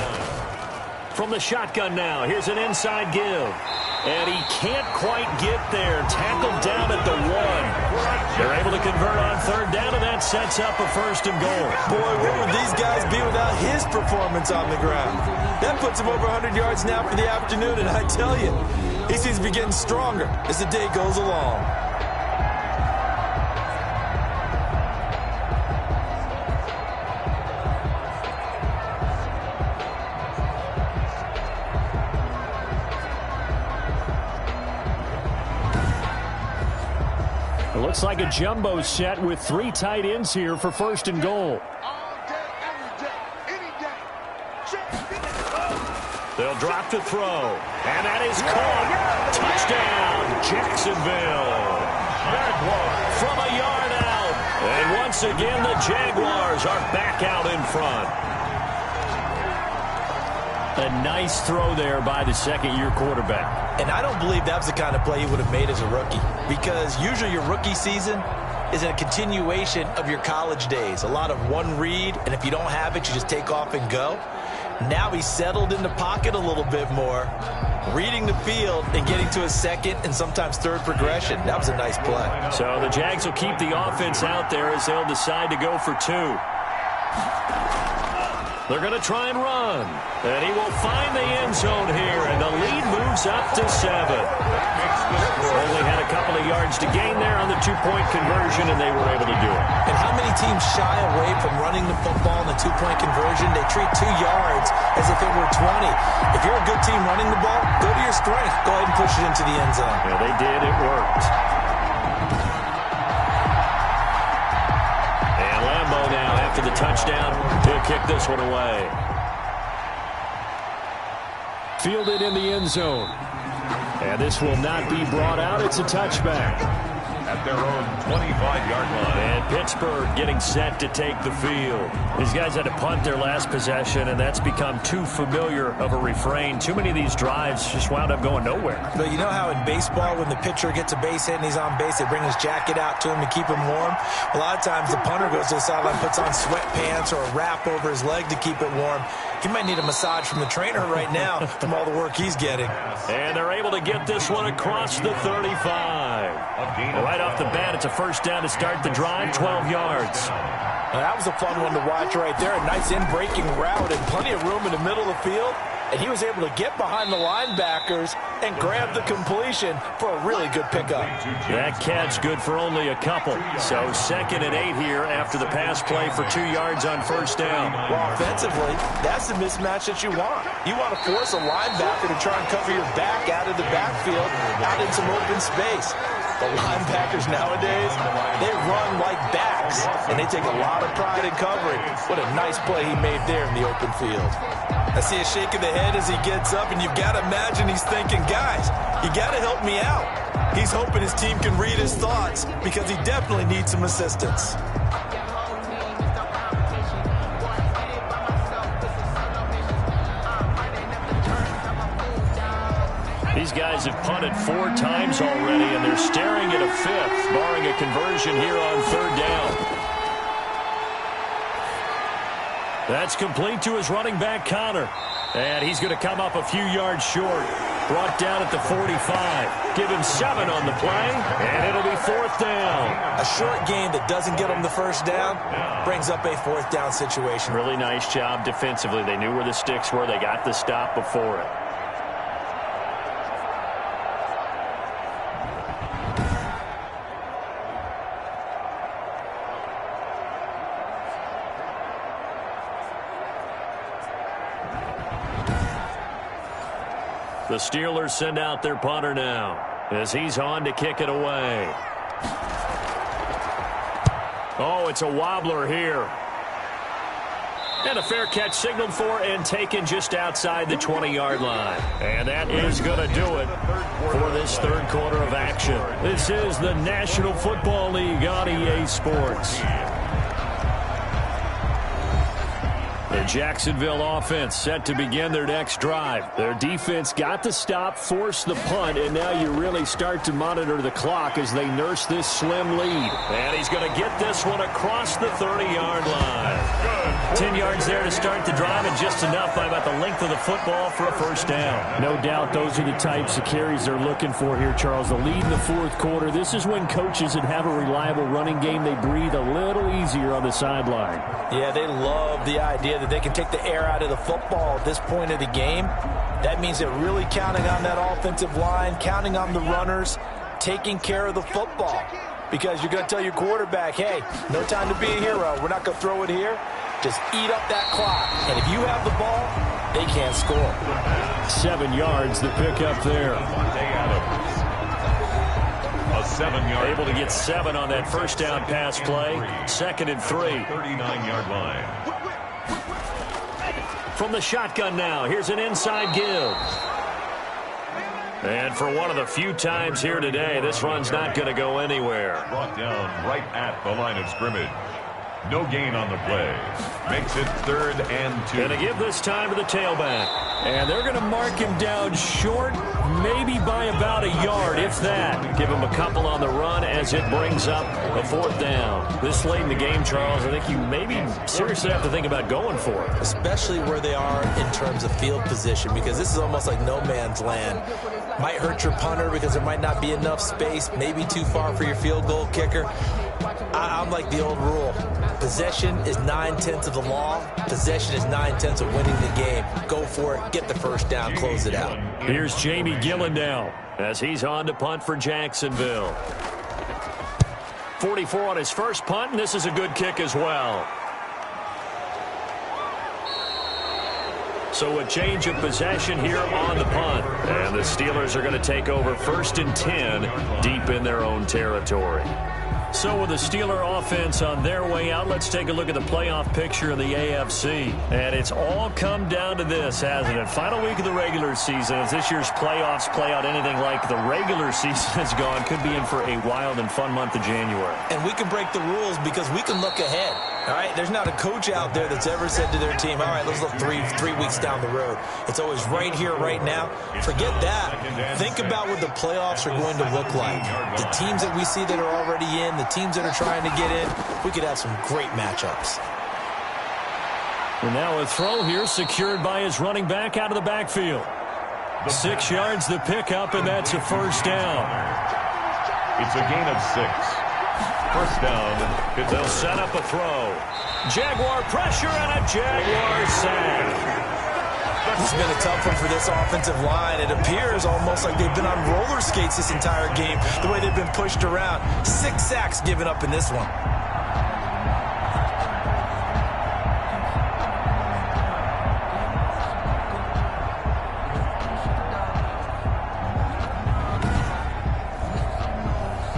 From the shotgun now, here's an inside give. And he can't quite get there. Tackled down at the 1. They're able to convert on 3rd down, and that sets up a 1st and goal. Boy, what would these guys be without his performance on the ground? That puts him over 100 yards now for the afternoon, and I tell you, he seems to be getting stronger as the day goes along. It looks like a jumbo set with 3 tight ends here for 1st and goal. They'll drop to throw. And that is caught. Touchdown, Jacksonville. Jaguars from a yard out. And once again, the Jaguars are back out in front. A nice throw there by the second-year quarterback. And I don't believe that was the kind of play he would have made as a rookie, because usually your rookie season is a continuation of your college days. A lot of one read, and if you don't have it, you just take off and go. Now he's settled in the pocket a little bit more, reading the field and getting to a second and sometimes third progression. That was a nice play. So the Jags will keep the offense out there as they'll decide to go for 2. They're going to try and run. And he will find the end zone here, and the lead moves up to 7. Only had a couple of yards to gain there on the the two-point conversion, and they were able to do it. And how many teams shy away from running the football in the two-point conversion? They treat 2 yards as if it were 20. If you're a good team running the ball, go to your strength. Go ahead and push it into the end zone. Yeah, they did. It worked. And Lambeau now, after the touchdown, he'll kick this one away. Fielded in the end zone. And this will not be brought out. It's a touchback. At their own 25-yard line. And Pittsburgh getting set to take the field. These guys had to punt their last possession, and that's become too familiar of a refrain. Too many of these drives just wound up going nowhere. But you know how in baseball, when the pitcher gets a base hit and he's on base, they bring his jacket out to him to keep him warm? A lot of times the punter goes to the sideline, puts on sweatpants or a wrap over his leg to keep it warm. He might need a massage from the trainer right now from all the work he's getting. And they're able to get this one across the 35. Right off the bat, it's a first down to start the drive, 12 yards. Now, that was a fun one to watch right there. A nice in-breaking route and plenty of room in the middle of the field. And he was able to get behind the linebackers and grab the completion for a really good pickup. That catch good for only a couple. So 2nd and 8 here after the pass play for 2 yards on first down. Well, offensively, that's the mismatch that you want. You want to force a linebacker to try and cover your back out of the backfield, out in some open space. The linebackers nowadays, they run like backs, and they take a lot of pride in covering. What a nice play he made there in the open field. I see a shake of the head as he gets up, and you've got to imagine he's thinking, guys, you got to help me out. He's hoping his team can read his thoughts because he definitely needs some assistance. These guys have punted 4 times already, and they're staring at a 5th, barring a conversion here on 3rd down. That's complete to his running back, Connor. And he's going to come up a few yards short. Brought down at the 45. Give him 7 on the play, and it'll be 4th down. A short game that doesn't get him the first down brings up a 4th down situation. Really nice job defensively. They knew where the sticks were. They got the stop before it. The Steelers send out their punter now as he's on to kick it away. Oh, it's a wobbler here. And a fair catch signaled for and taken just outside the 20-yard line. And that is going to do it for this 3rd quarter of action. This is the National Football League on EA Sports. The Jacksonville offense set to begin their next drive. Their defense got the stop, forced the punt, and now you really start to monitor the clock as they nurse this slim lead. And he's going to get this one across the 30-yard line. 10 yards there to start the drive, and just enough by about the length of the football for a first down. No doubt those are the types of carries they're looking for here, Charles. The lead in the 4th quarter. This is when coaches that have a reliable running game, they breathe a little easier on the sideline. Yeah, they love the idea that they can take the air out of the football at this point of the game. That means they're really counting on that offensive line, counting on the runners, taking care of the football. Because you're going to tell your quarterback, hey, no time to be a hero. We're not going to throw it here. Just eat up that clock. And if you have the ball, they can't score. 7 yards the pick up there. A 7-yard. Able to get 7 on that first down pass play. 2nd and 3. 39-yard line. From the shotgun now, here's an inside give. And for one of the few times here today, this run's not going to go anywhere. Brought down right at the line of scrimmage. No gain on the play. Makes it 3rd and 2. And to give this time to the tailback. And they're going to mark him down short, maybe by about a yard, if that. Give him a couple on the run as it brings up a 4th down. This late in the game, Charles, I think you maybe seriously have to think about going for it. Especially where they are in terms of field position, because this is almost like no man's land. Might hurt your punter because there might not be enough space, maybe too far for your field goal kicker. I'm like the old rule. Possession is 9/10 of the law. Possession is 9/10 of winning the game. Go for it. Get the first down. Close it out. Here's Jamie Gillen now as he's on to punt for Jacksonville. 44 on his first punt, and this is a good kick as well. So a change of possession here on the punt. And the Steelers are going to take over 1st and 10 deep in their own territory. So with the Steeler offense on their way out, let's take a look at the playoff picture in the AFC. And it's all come down to this, hasn't it? Final week of the regular season. As this year's playoffs play out anything like the regular season has gone, could be in for a wild and fun month of January. And we can break the rules because we can look ahead. All right, there's not a coach out there that's ever said to their team, all right, let's look three weeks down the road. It's always right here, right now. Forget that. Think about what the playoffs are going to look like. The teams that we see that are already in, the teams that are trying to get in, we could have some great matchups. And now a throw here secured by his running back out of the backfield. 6 yards the pickup, and that's a first down. It's a gain of 6. First down. They'll set up a throw. Jaguar pressure and a Jaguar sack. It's been a tough one for this offensive line. It appears almost like they've been on roller skates this entire game, the way they've been pushed around. 6 sacks given up in this one.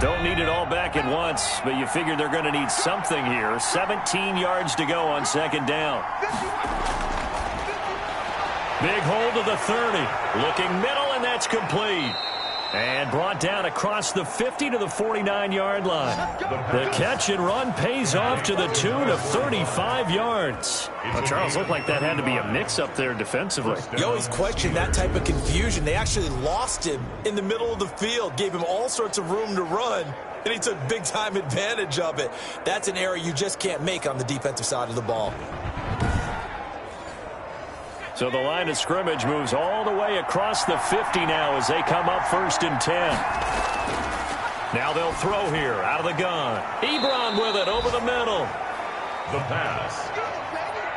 Don't need it all back at once, but you figure they're going to need something here. 17 yards to go on 2nd down. Big hold of the 30. Looking middle, and that's complete. And brought down across the 50 to the 49-yard line. The catch and run pays off to the tune of 35 yards. Well, Charles, looked like that had to be a mix-up there defensively. You always question that type of confusion. They actually lost him in the middle of the field, gave him all sorts of room to run, and he took big-time advantage of it. That's an error you just can't make on the defensive side of the ball. So the line of scrimmage moves all the way across the 50 now as they come up 1st and 10. Now they'll throw here out of the gun. Ebron with it over the middle. The pass.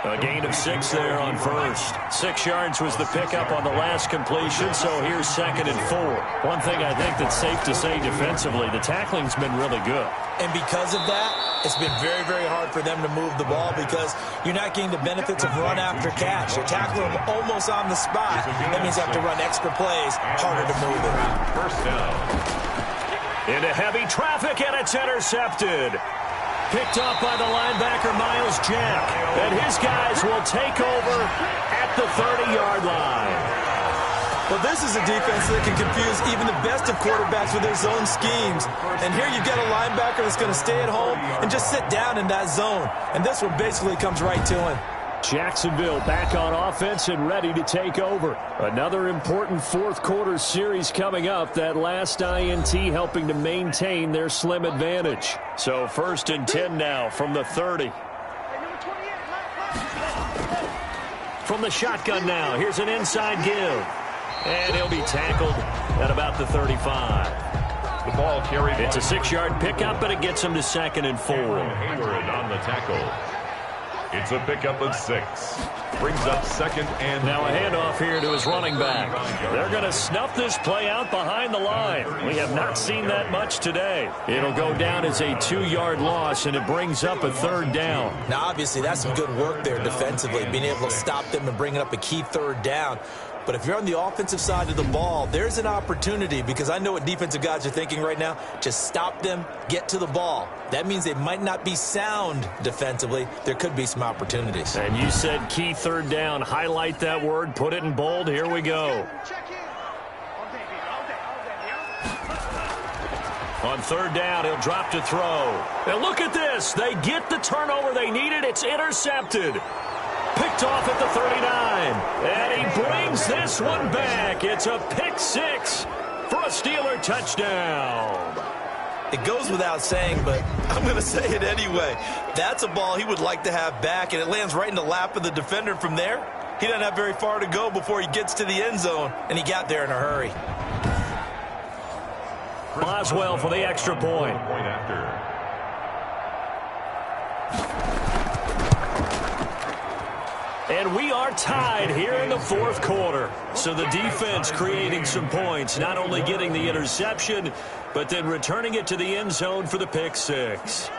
A gain of 6 there on first. 6 yards was the pickup on the last completion, so here's 2nd and 4. One thing I think that's safe to say defensively, the tackling's been really good. And because of that, it's been very, very hard for them to move the ball because you're not getting the benefits of run after catch. You tackle them almost on the spot. That means you have to run extra plays, harder to move it. First down. Into heavy traffic, and it's intercepted. Picked up by the linebacker, Miles Jack. And his guys will take over at the 30-yard line. Well, this is a defense that can confuse even the best of quarterbacks with their zone schemes. And here you've got a linebacker that's going to stay at home and just sit down in that zone. And this one basically comes right to him. Jacksonville back on offense and ready to take over. Another important 4th quarter series coming up. That last INT helping to maintain their slim advantage. So 1st and 10 now from the 30. From the shotgun now, here's an inside give. And he'll be tackled at about the 35. The ball carried. It's a 6-yard pickup, but it gets him to 2nd and 4. Hayward on the tackle. It's a pickup of 6. Brings up 2nd and now a handoff here to his running back. They're going to snuff this play out behind the line. We have not seen that much today. It'll go down as a 2-yard loss, and it brings up a 3rd down. Now, obviously, that's some good work there defensively, being able to stop them and bringing up a key 3rd down. But if you're on the offensive side of the ball, there's an opportunity because I know what defensive guys are thinking right now. Just stop them, get to the ball. That means they might not be sound defensively. There could be some opportunities. And you said key 3rd down. Highlight that word. Put it in bold. Here we go. On 3rd down, he'll drop to throw. And look at this. They get the turnover they needed. It's intercepted. Picked off at the 39. And he brings this one back. It's a pick 6 for a Steeler touchdown. It goes without saying, but I'm going to say it anyway. That's a ball he would like to have back, and it lands right in the lap of the defender from there. He doesn't have very far to go before he gets to the end zone, and he got there in a hurry. Boswell for the extra point. Point after. And we are tied here in the fourth quarter. So the defense creating some points, not only getting the interception, but then returning it to the end zone for the pick six.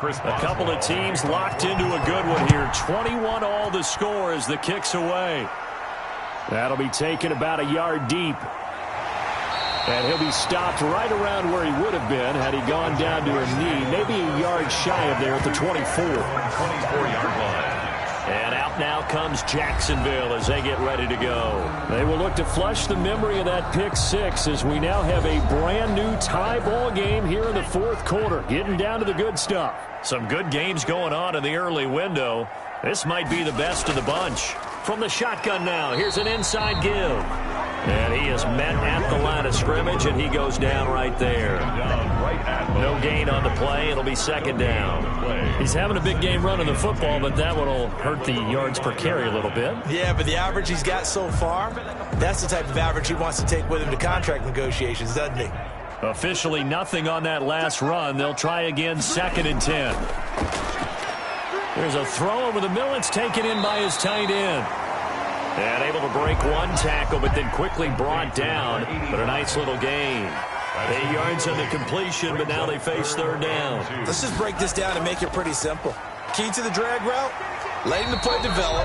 A couple of teams locked into a good one here. 21 all the score as the kick's away. That'll be taken about a yard deep. And he'll be stopped right around where he would have been had he gone down to a knee, maybe a yard shy of there at the 24. 24-yard line. And out now comes Jacksonville as they get ready to go. They will look to flush the memory of that pick six as we now have a brand new tie ball game here in the fourth quarter, getting down to the good stuff. Some good games going on in the early window. This might be the best of the bunch. From the shotgun now, here's an inside give. And he is met at the line of scrimmage, and he goes down right there. No gain on the play. It'll be second down. He's having a big game running the football, but that one will hurt the yards per carry a little bit. Yeah, but the average he's got so far, that's the type of average he wants to take with him to contract negotiations, doesn't he? Officially nothing on that last run. They'll try again, 2nd and 10. There's a throw over the middle. It's taken in by his tight end. And able to break one tackle, but then quickly brought down. But a nice little gain. 8 yards on the completion, but now they face third down. Let's just break this down and make it pretty simple. Key to the drag route, letting the play develop,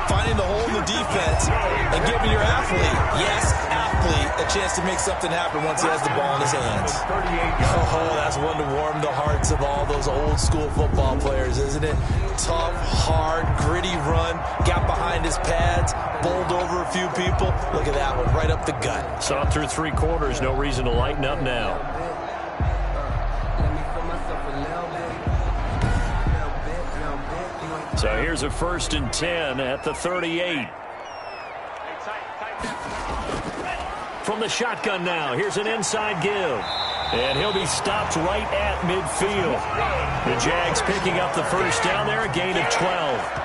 finding the hole in the defense, and giving your athlete, yes, athlete, a chance to make something happen once he has the ball in his hands. Oh, that's one to warm the hearts of all those old school football players, isn't it? Tough, hard, gritty run, got behind his pads, bowled over a few people. Look at that one, right up the gut. Saw through 3 quarters, no reason to lighten up now. So here's a 1st and 10 at the 38. From the shotgun now, here's an inside give. And he'll be stopped right at midfield. The Jags picking up the first down there, a gain of 12.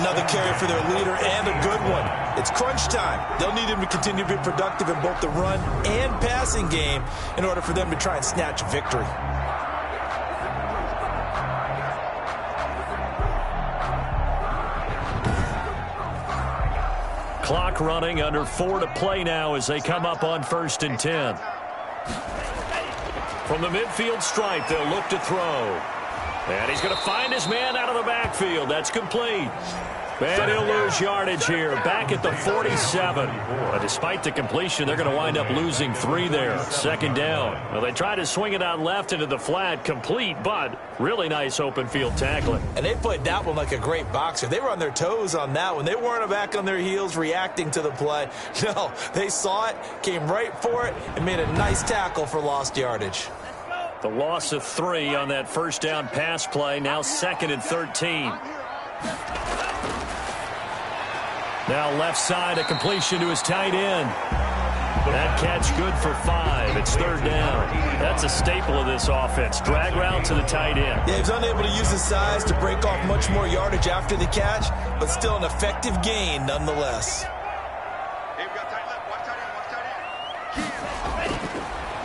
Another carry for their leader and a good one. It's crunch time. They'll need him to continue to be productive in both the run and passing game in order for them to try and snatch victory. Clock running, under 4 to play now as they come up on 1st and 10. From the midfield stripe, they'll look to throw. And he's going to find his man out of the backfield. That's complete. And he'll lose yardage here, back at the 47. But despite the completion, they're going to wind up losing 3 there. 2nd down. Well, they try to swing it out left into the flat, complete, but really nice open field tackling. And they played that one like a great boxer. They were on their toes on that one. They weren't back on their heels reacting to the play. No, they saw it, came right for it, and made a nice tackle for lost yardage. The loss of 3 on that first down pass play, now 2nd and 13. Now left side, a completion to his tight end. That catch good for 5. It's 3rd down. That's a staple of this offense. Drag route to the tight end. Yeah, he's unable to use his size to break off much more yardage after the catch, but still an effective gain nonetheless.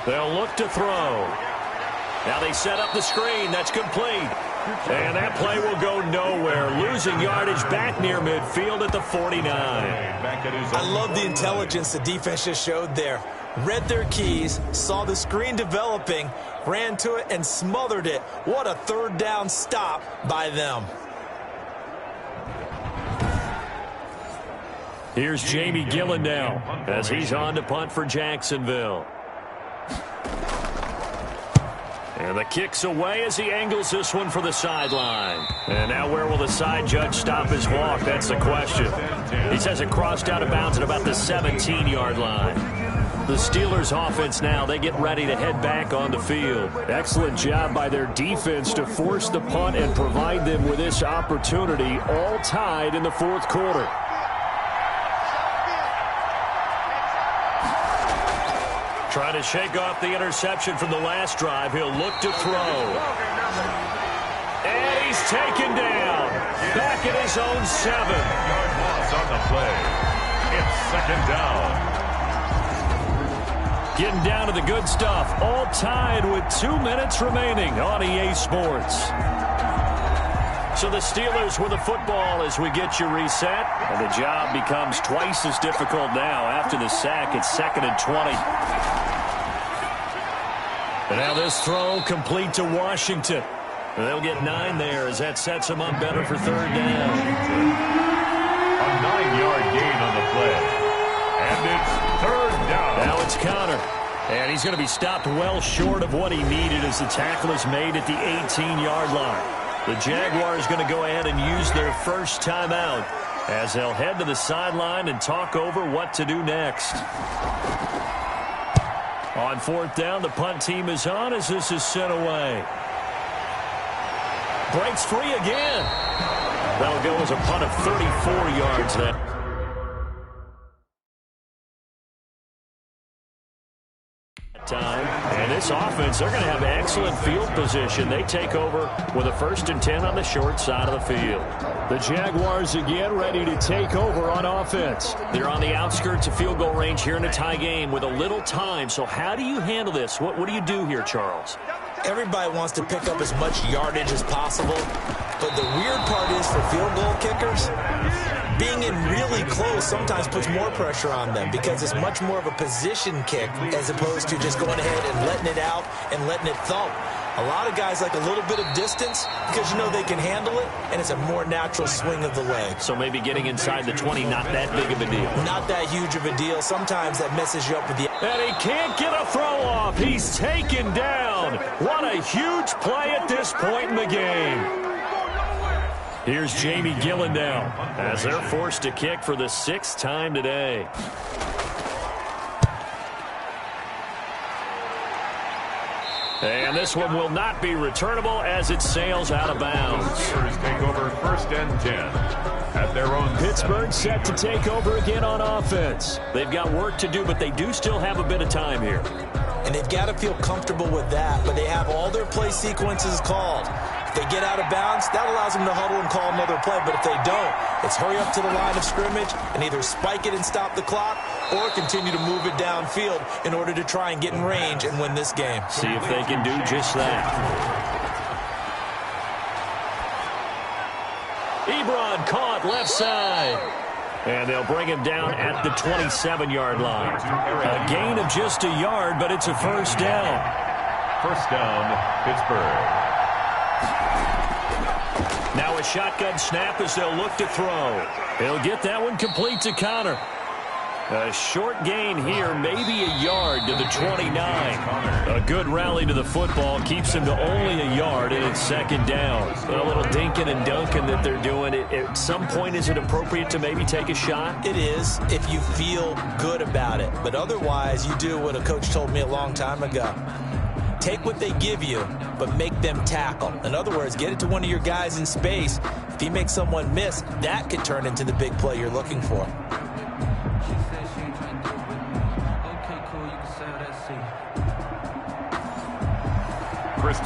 They'll look to throw. Now they set up the screen. That's complete. And that play will go nowhere. Losing yardage back near midfield at the 49. I love the intelligence the defense just showed there. Read their keys, saw the screen developing, ran to it, and smothered it. What a 3rd down stop by them. Here's Jamie Gillen now as he's on to punt for Jacksonville. And the kick's away as he angles this one for the sideline. And now where will the side judge stop his walk? That's the question. He says it crossed out of bounds at about the 17-yard line. The Steelers offense now, they get ready to head back on the field. Excellent job by their defense to force the punt and provide them with this opportunity, all tied in the fourth quarter. Trying to shake off the interception from the last drive. He'll look to throw. And he's taken down. Back at his own 7. Yard loss on the play. It's 2nd down. Getting down to the good stuff. All tied with 2 minutes remaining on EA Sports. So the Steelers with the football as we get you reset. And the job becomes twice as difficult now after the sack. It's 2nd and 20. And now this throw complete to Washington. They'll get 9 there as that sets them up better for 3rd down. A 9-yard gain on the play. And it's 3rd down. Now it's Connor. And he's going to be stopped well short of what he needed as the tackle is made at the 18-yard line. The Jaguars going to go ahead and use their first timeout as they'll head to the sideline and talk over what to do next. On 4th down, the punt team is on as this is sent away. Breaks free again. That'll go as a punt of 34 yards there. Time. And this offense, they're going to have excellent field position. They take over with a 1st and 10 on the short side of the field. The Jaguars again ready to take over on offense. They're on the outskirts of field goal range here in a tie game with a little time. So how do you handle this? What do you do here, Charles? Everybody wants to pick up as much yardage as possible, but the weird part is for field goal kickers, being in really close sometimes puts more pressure on them because it's much more of a position kick as opposed to just going ahead and letting it out and letting it thump. A lot of guys like a little bit of distance because you know they can handle it, and it's a more natural swing of the leg. So maybe getting inside the 20, not that big of a deal. Not that huge of a deal. Sometimes that messes you up with the... And he can't get a throw off. He's taken down. What a huge play at this point in the game. Here's Jamie Gillen now as they're forced to kick for the 6th time today. And this one will not be returnable as it sails out of bounds. Steelers take over 1st and 10 at their own. Pittsburgh set to take over again on offense. They've got work to do, but they do still have a bit of time here. And they've got to feel comfortable with that, but they have all their play sequences called. If they get out of bounds, that allows them to huddle and call another play, but if they don't, it's hurry up to the line of scrimmage and either spike it and stop the clock or continue to move it downfield in order to try and get in range and win this game. See if they can do just that. Ebron caught left side. And they'll bring him down at the 27-yard line. A gain of just a yard, but it's a 1st down. 1st down, Pittsburgh. Now a shotgun snap as they'll look to throw. He'll get that one complete to Connor. A short gain here, maybe a yard to the 29. A good rally to the football keeps him to only a yard, and it's 2nd down. A little dinking and dunking that they're doing. At some point, is it appropriate to maybe take a shot? It is if you feel good about it. But otherwise, you do what a coach told me a long time ago. Take what they give you, but make them tackle. In other words, get it to one of your guys in space. If he makes someone miss, that could turn into the big play you're looking for.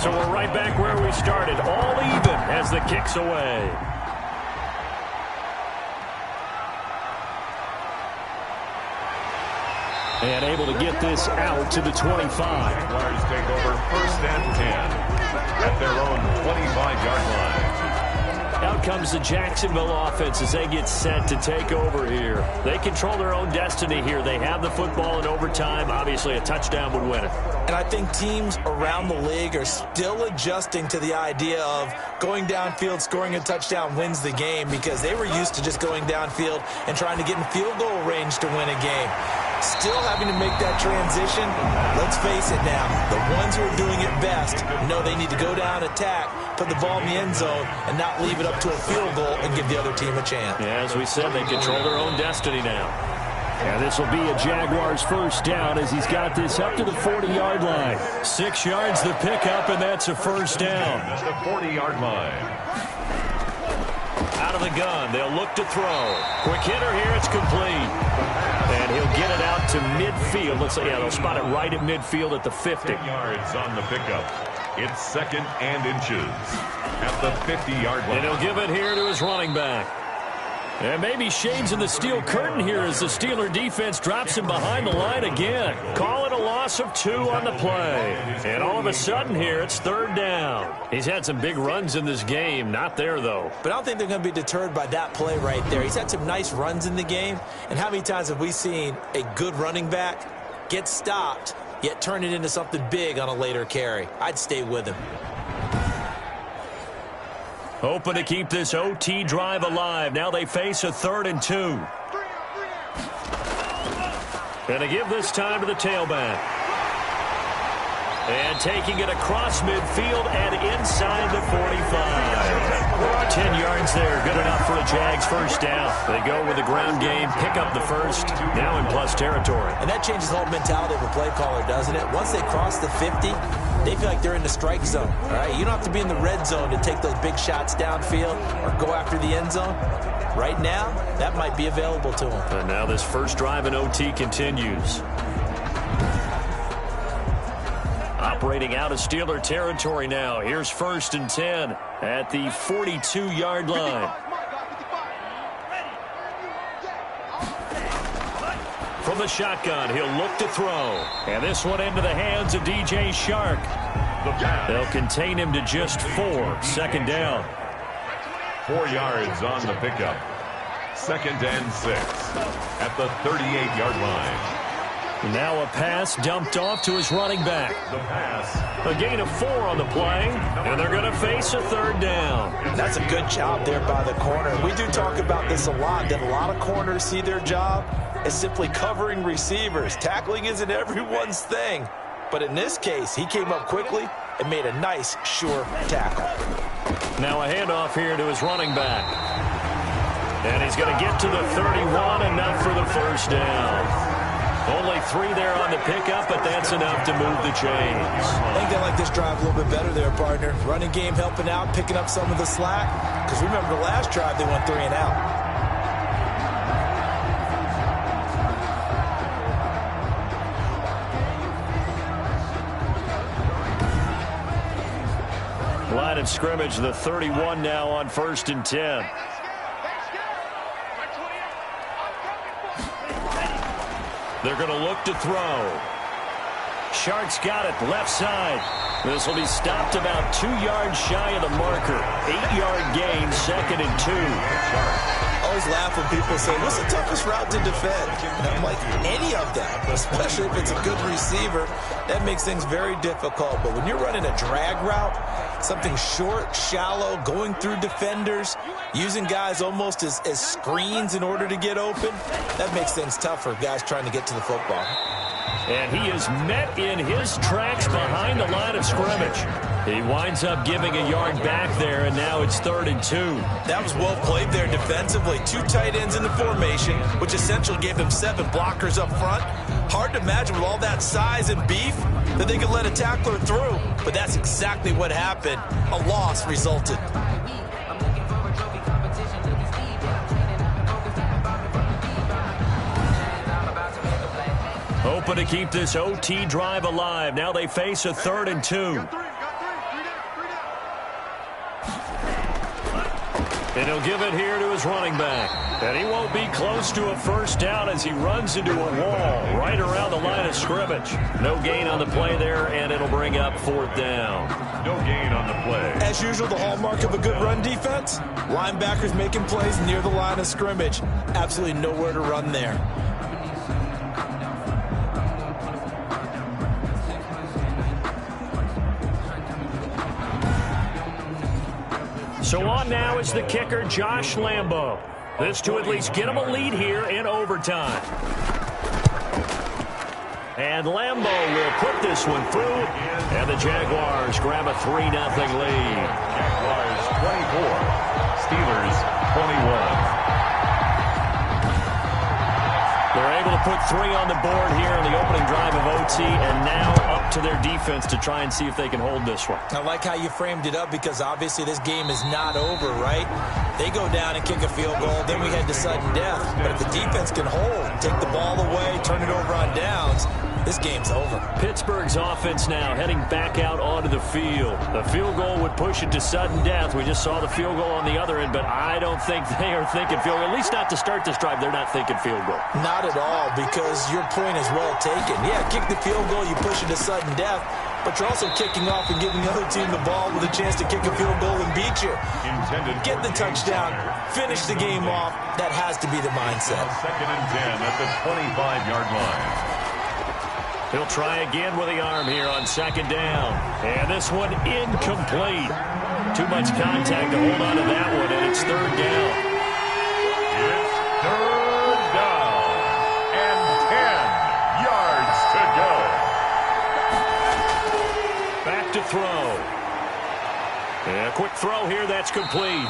So we're right back where we started, all even as the kick's away. And able to get this out to the 25. Jaguars take over 1st and 10 at their own 25-yard line. Out comes the Jacksonville offense as they get set to take over here. They control their own destiny here. They have the football in overtime. Obviously, a touchdown would win it. And I think teams around the league are still adjusting to the idea of going downfield, scoring a touchdown wins the game because they were used to just going downfield and trying to get in field goal range to win a game. Still having to make that transition. Let's face it now, the ones who are doing it best know they need to go down, attack, put the ball in the end zone, and not leave it up to a field goal and give the other team a chance. Yeah, as we said, they control their own destiny now. And this will be a Jaguars 1st down as he's got this up to the 40-yard line. 6 yards the pickup, and that's a 1st down. At the 40-yard line. Out of the gun, they'll look to throw. Quick hitter here, it's complete. And he'll get it out to midfield. Let's say, yeah, they'll spot it right at midfield at the 50. 10 yards on the pickup. It's 2nd and inches at the 50-yard line. And he'll give it here to his running back. And maybe shades in the steel curtain here as the Steeler defense drops him behind the line again. Call it a loss of 2 on the play. And all of a sudden here, it's 3rd down. He's had some big runs in this game. Not there, though. But I don't think they're going to be deterred by that play right there. He's had some nice runs in the game. And how many times have we seen a good running back get stopped, yet turn it into something big on a later carry? I'd stay with him. Hoping to keep this OT drive alive. Now they face a 3rd and 2. And to give this time to the tailback. And taking it across midfield and inside the 45. 10 yards there. Good enough for a Jags first down. They go with the ground game, pick up the first. Now in plus territory. And that changes the whole mentality of a play caller, doesn't it? Once they cross the 50, they feel like they're in the strike zone. All right, you don't have to be in the red zone to take those big shots downfield or go after the end zone. Right now, that might be available to them. And now this first drive in OT continues. Operating out of Steeler territory now. Here's 1st and 10 at the 42-yard line. From the shotgun, he'll look to throw. And this one into the hands of DJ Shark. They'll contain him to just 4. 2nd down. 4 yards on the pickup. 2nd and 6 at the 38-yard line. Now a pass dumped off to his running back. The pass. A gain of 4 on the play, and they're going to face a 3rd down. That's a good job there by the corner. We do talk about this a lot, that a lot of corners see their job as simply covering receivers. Tackling isn't everyone's thing. But in this case, he came up quickly and made a nice, sure tackle. Now a handoff here to his running back. And he's going to get to the 31, enough for the first down. Only 3 there on the pickup, but that's enough to move the chains. I think they like this drive a little bit better there, partner. Running game helping out, picking up some of the slack. Because remember, the last drive, they went 3 and out. Line of scrimmage, the 31 now on 1st and 10. They're going to look to throw. Shark's got it, left side. This will be stopped about 2 yards shy of the marker. 8-yard gain, 2nd and 2. I always laugh when people say, what's the toughest route to defend? And I'm like, any of them, especially if it's a good receiver. That makes things very difficult. But when you're running a drag route, something short, shallow, going through defenders, using guys almost as screens in order to get open, that makes things tough for guys trying to get to the football. And he is met in his tracks behind the line of scrimmage. He winds up giving a yard back there, and now it's 3rd and 2. That was well played there defensively. 2 tight ends in the formation, which essentially gave them 7 blockers up front. Hard to imagine with all that size and beef that they could let a tackler through. But that's exactly what happened. A loss resulted. Hoping to keep this OT drive alive. Now they face a 3rd and 2. And he'll give it here to his running back. And he won't be close to a first down as he runs into a wall right around the line of scrimmage. No gain on the play there, and it'll bring up 4th down. No gain on the play. As usual, the hallmark of a good run defense, linebackers making plays near the line of scrimmage. Absolutely nowhere to run there. So on now is the kicker, Josh Lambo. This to at least get him a lead here in overtime. And Lambo will put this one through, and the Jaguars grab a 3-0 lead. Jaguars 24, Steelers 21. They're able to put 3 on the board here in the opening drive of OT, and now up to their defense to try and see if they can hold this one. I like how you framed it up because obviously this game is not over, right? They go down and kick a field goal, then we head to sudden death. But if the defense can hold, take the ball away, turn it over on downs, this game's over. Pittsburgh's offense now heading back out onto the field. The field goal would push it to sudden death. We just saw the field goal on the other end, but I don't think they are thinking field goal. At least not to start this drive. They're not thinking field goal. Not at all, because your point is well taken. Yeah, kick the field goal, you push it to sudden death, but you're also kicking off and giving the other team the ball with a chance to kick a field goal and beat you. Get the touchdown, finish the game off. That has to be the mindset. Second and 10 at the 25-yard line. He'll try again with the arm here on second down. And this one incomplete. Too much contact to hold on to that one, and it's third down. It's third down and 10 yards to go. Back to throw. And a quick throw here, that's complete.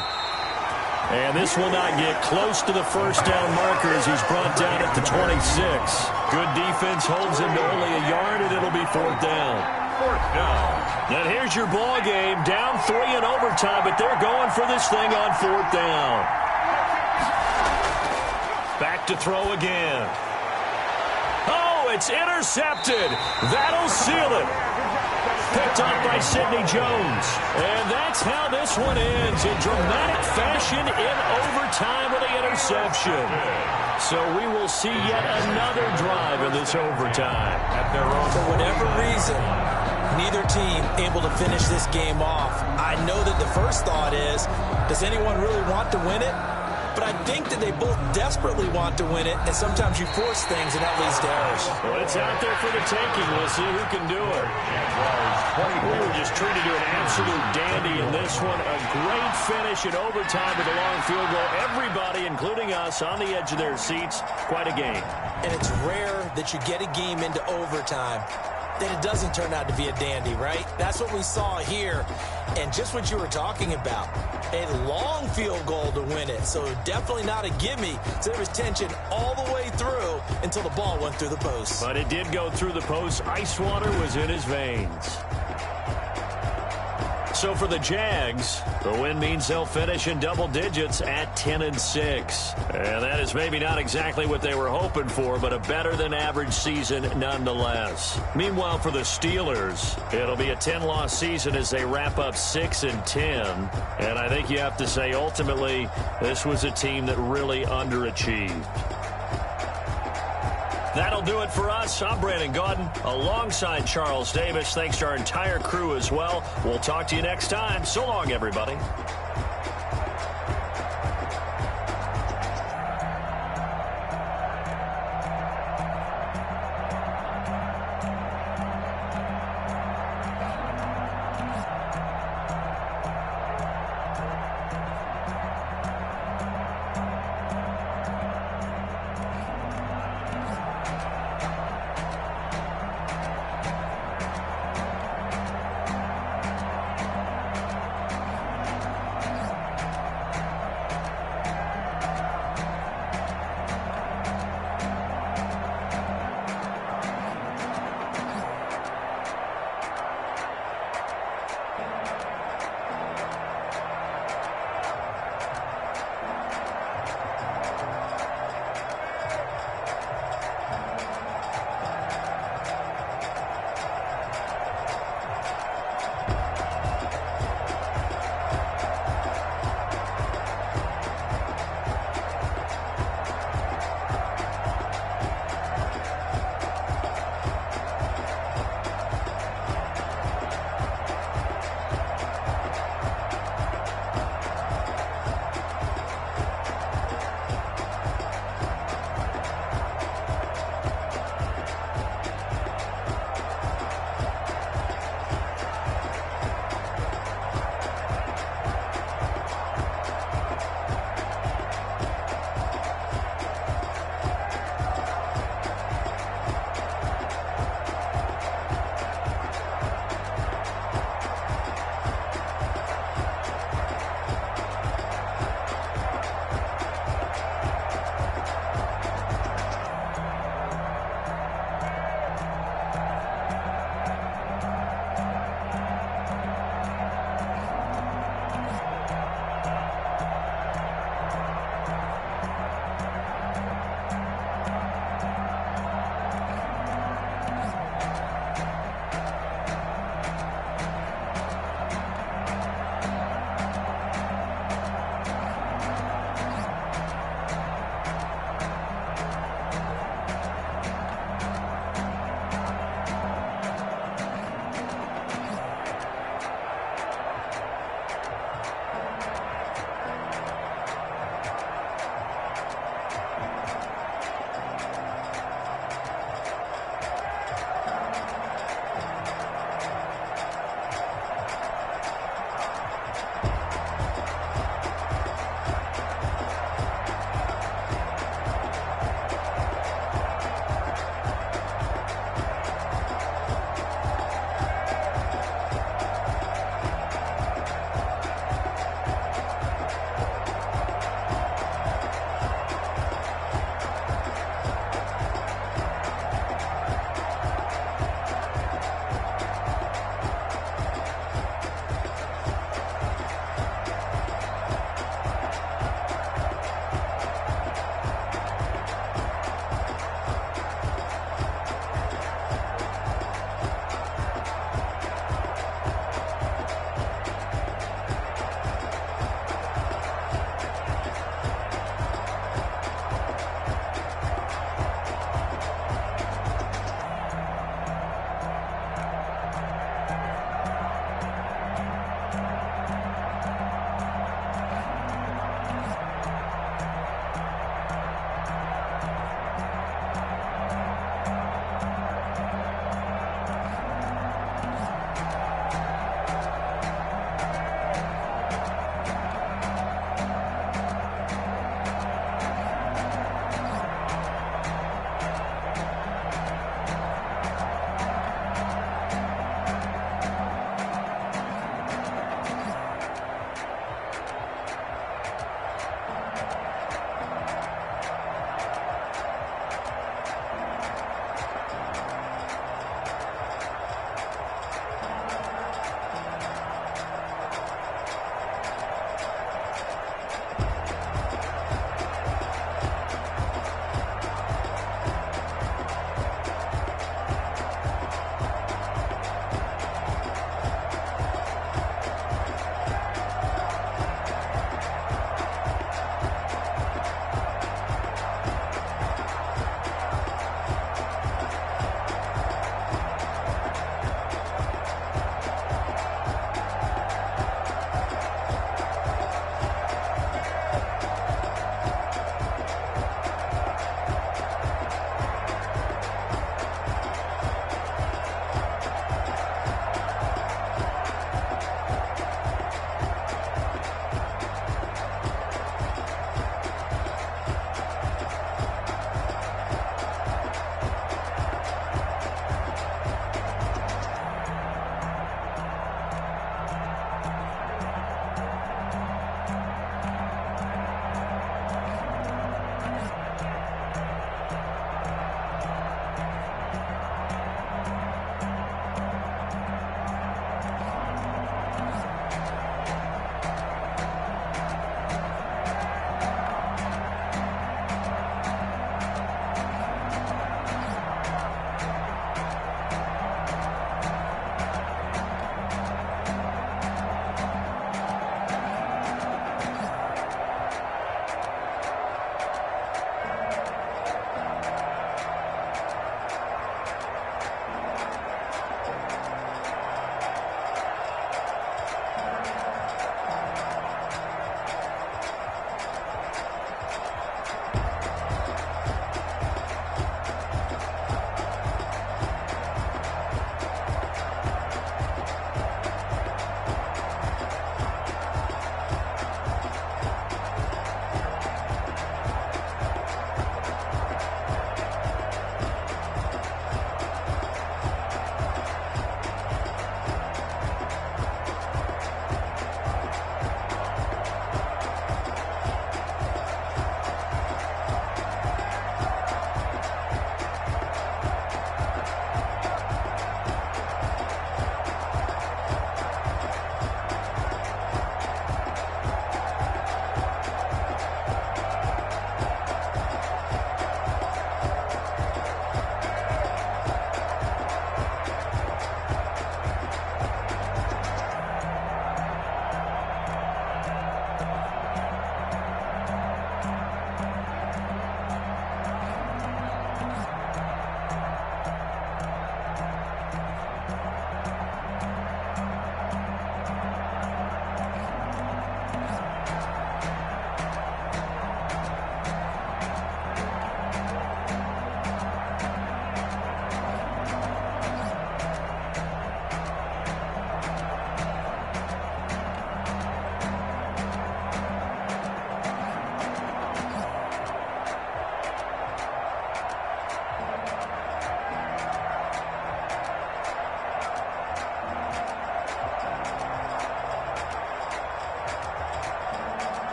And this will not get close to the first down marker as he's brought down at the 26. Good defense holds him to only a yard, and it'll be fourth down. Fourth down. And here's your ball game. Down 3 in overtime, but they're going for this thing on fourth down. Back to throw again. Oh, it's intercepted. That'll seal it. Picked up by Sidney Jones. And that's how this one ends, in dramatic fashion in overtime with the interception. So we will see yet another drive in this overtime. At their own. For whatever reason, neither team able to finish this game off. I know that the first thought is, does anyone really want to win it? But I think that they both desperately want to win it, and sometimes you force things, and that leads to errors. Well, it's out there for the taking. We'll see who can do it. We were just treated to an absolute dandy in this one. A great finish in overtime with a long field goal. Everybody, including us, on the edge of their seats. Quite a game. And it's rare that you get a game into overtime that it doesn't turn out to be a dandy, right? That's what we saw here. And just what you were talking about, a long field goal to win it. So definitely not a gimme. So there was tension all the way through until the ball went through the post. But it did go through the post. Ice water was in his veins. So for the Jags, the win means they'll finish in double digits at 10-6. And that is maybe not exactly what they were hoping for, but a better-than-average season nonetheless. Meanwhile, for the Steelers, it'll be a 10-loss season as they wrap up 6-10. And I think you have to say, ultimately, this was a team that really underachieved. That'll do it for us. I'm Brandon Gaudin alongside Charles Davis. Thanks to our entire crew as well. We'll talk to you next time. So long, everybody.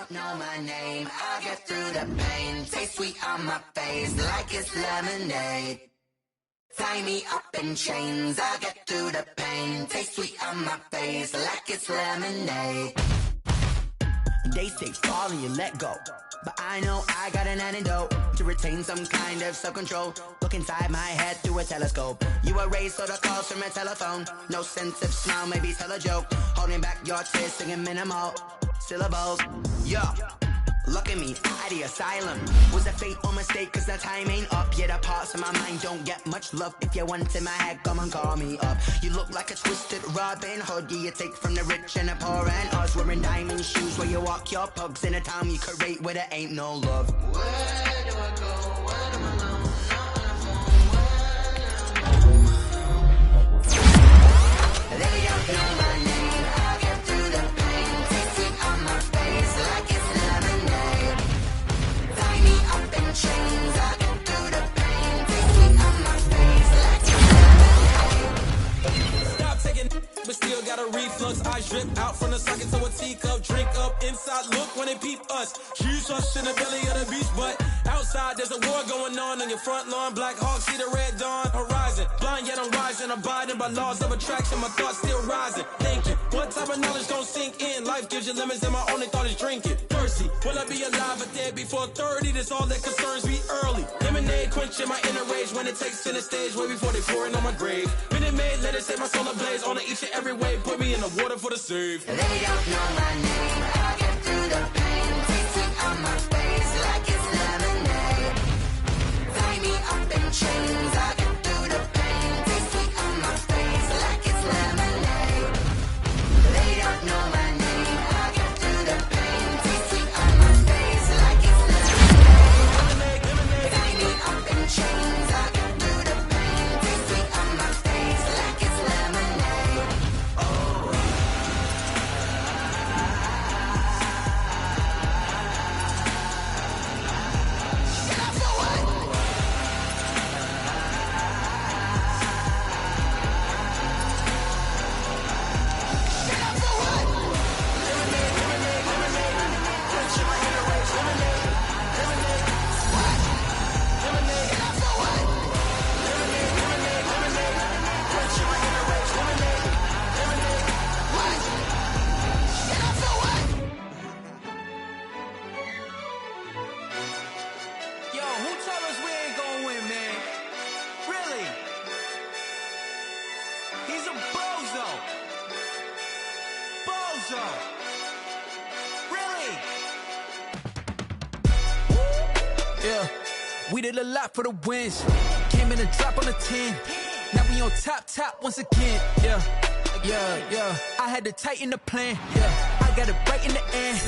don't know my name. I'll get through the pain. Taste sweet on my face like it's lemonade. Tie me up in chains. I'll get through the pain. Taste sweet on my face like it's lemonade. They say fall and you let go, but I know I got an antidote to retain some kind of self-control. Look inside my head through a telescope. You erase all the calls from a telephone. No sense of smile, maybe tell a joke. Holding back your tears, singing minimal syllables. Yo, look at me, at the asylum. Was a fate or mistake, cause the time ain't up. Yeah, the parts of my mind don't get much love. If you want in my head, come and call me up. You look like a twisted Robin Hood. Yeah, you take from the rich and the poor and us. Wearing diamond shoes where you walk your pugs in a town you create where there ain't no love. Where do I go? Where am I alone? They don't know my name. I'll get through the pain. Taste it on my face like it's lemonade. Tie me up in chains. I'll get through the pain. Taste it on my face like it's lemonade. Stop taking, but still got a reflux. Eyes drip out from the socket to a teacup. Drink up inside, look when they peep us. Shoes us in the belly of the beach, but outside there's a war going on your front lawn. Black Hawk see the red dawn horizon. Blind yet I'm rising, abiding by laws of attraction. My thoughts still rising. Thinking, what type of knowledge don't sink in? Life gives you lemons and my only thought is drinking. Thirsty, will I be alive or dead before 30? That's all that concerns me early. Lemonade quenching my inner rage when it takes center stage way before they pour it on my grave. Minute Maid, let it set my soul ablaze. On each and every way, put me in the water for the save. They don't know my name. I'll get through the pain. Taste it on my face like it's lemonade. Tie me up in chains. I'll get through the pain. Taste it on my face like it's lemonade. They don't know my name. I'll get through the pain. Taste it on my face like it's lemonade. Tie me up in chains. I'll get through the pain. Taste it on my face like it's lemonade. Yo, who told us we ain't gonna win, man? Really? He's a bozo. Bozo. Really? Yeah, we did a lot for the wins. Came in a drop on the 10. Now we on top once again. Yeah. I had to tighten the plan. Yeah, I got it right in the end.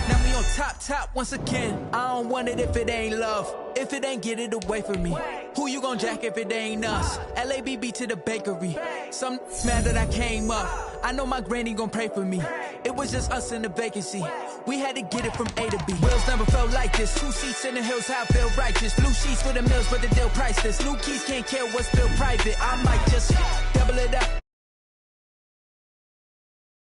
Now we on top once again. I don't want it if it ain't love. If it ain't, get it away from me. Who you gon' jack if it ain't us? LABB to the bakery. Some mad that I came up. I know my granny gon' pray for me. It was just us in the vacancy. We had to get it from A to B. Wheels never felt like this. 2 seats in the hills, how I feel righteous. Blue sheets for the mills, but the deal priceless. New keys can't care what's still private. I might just double it up.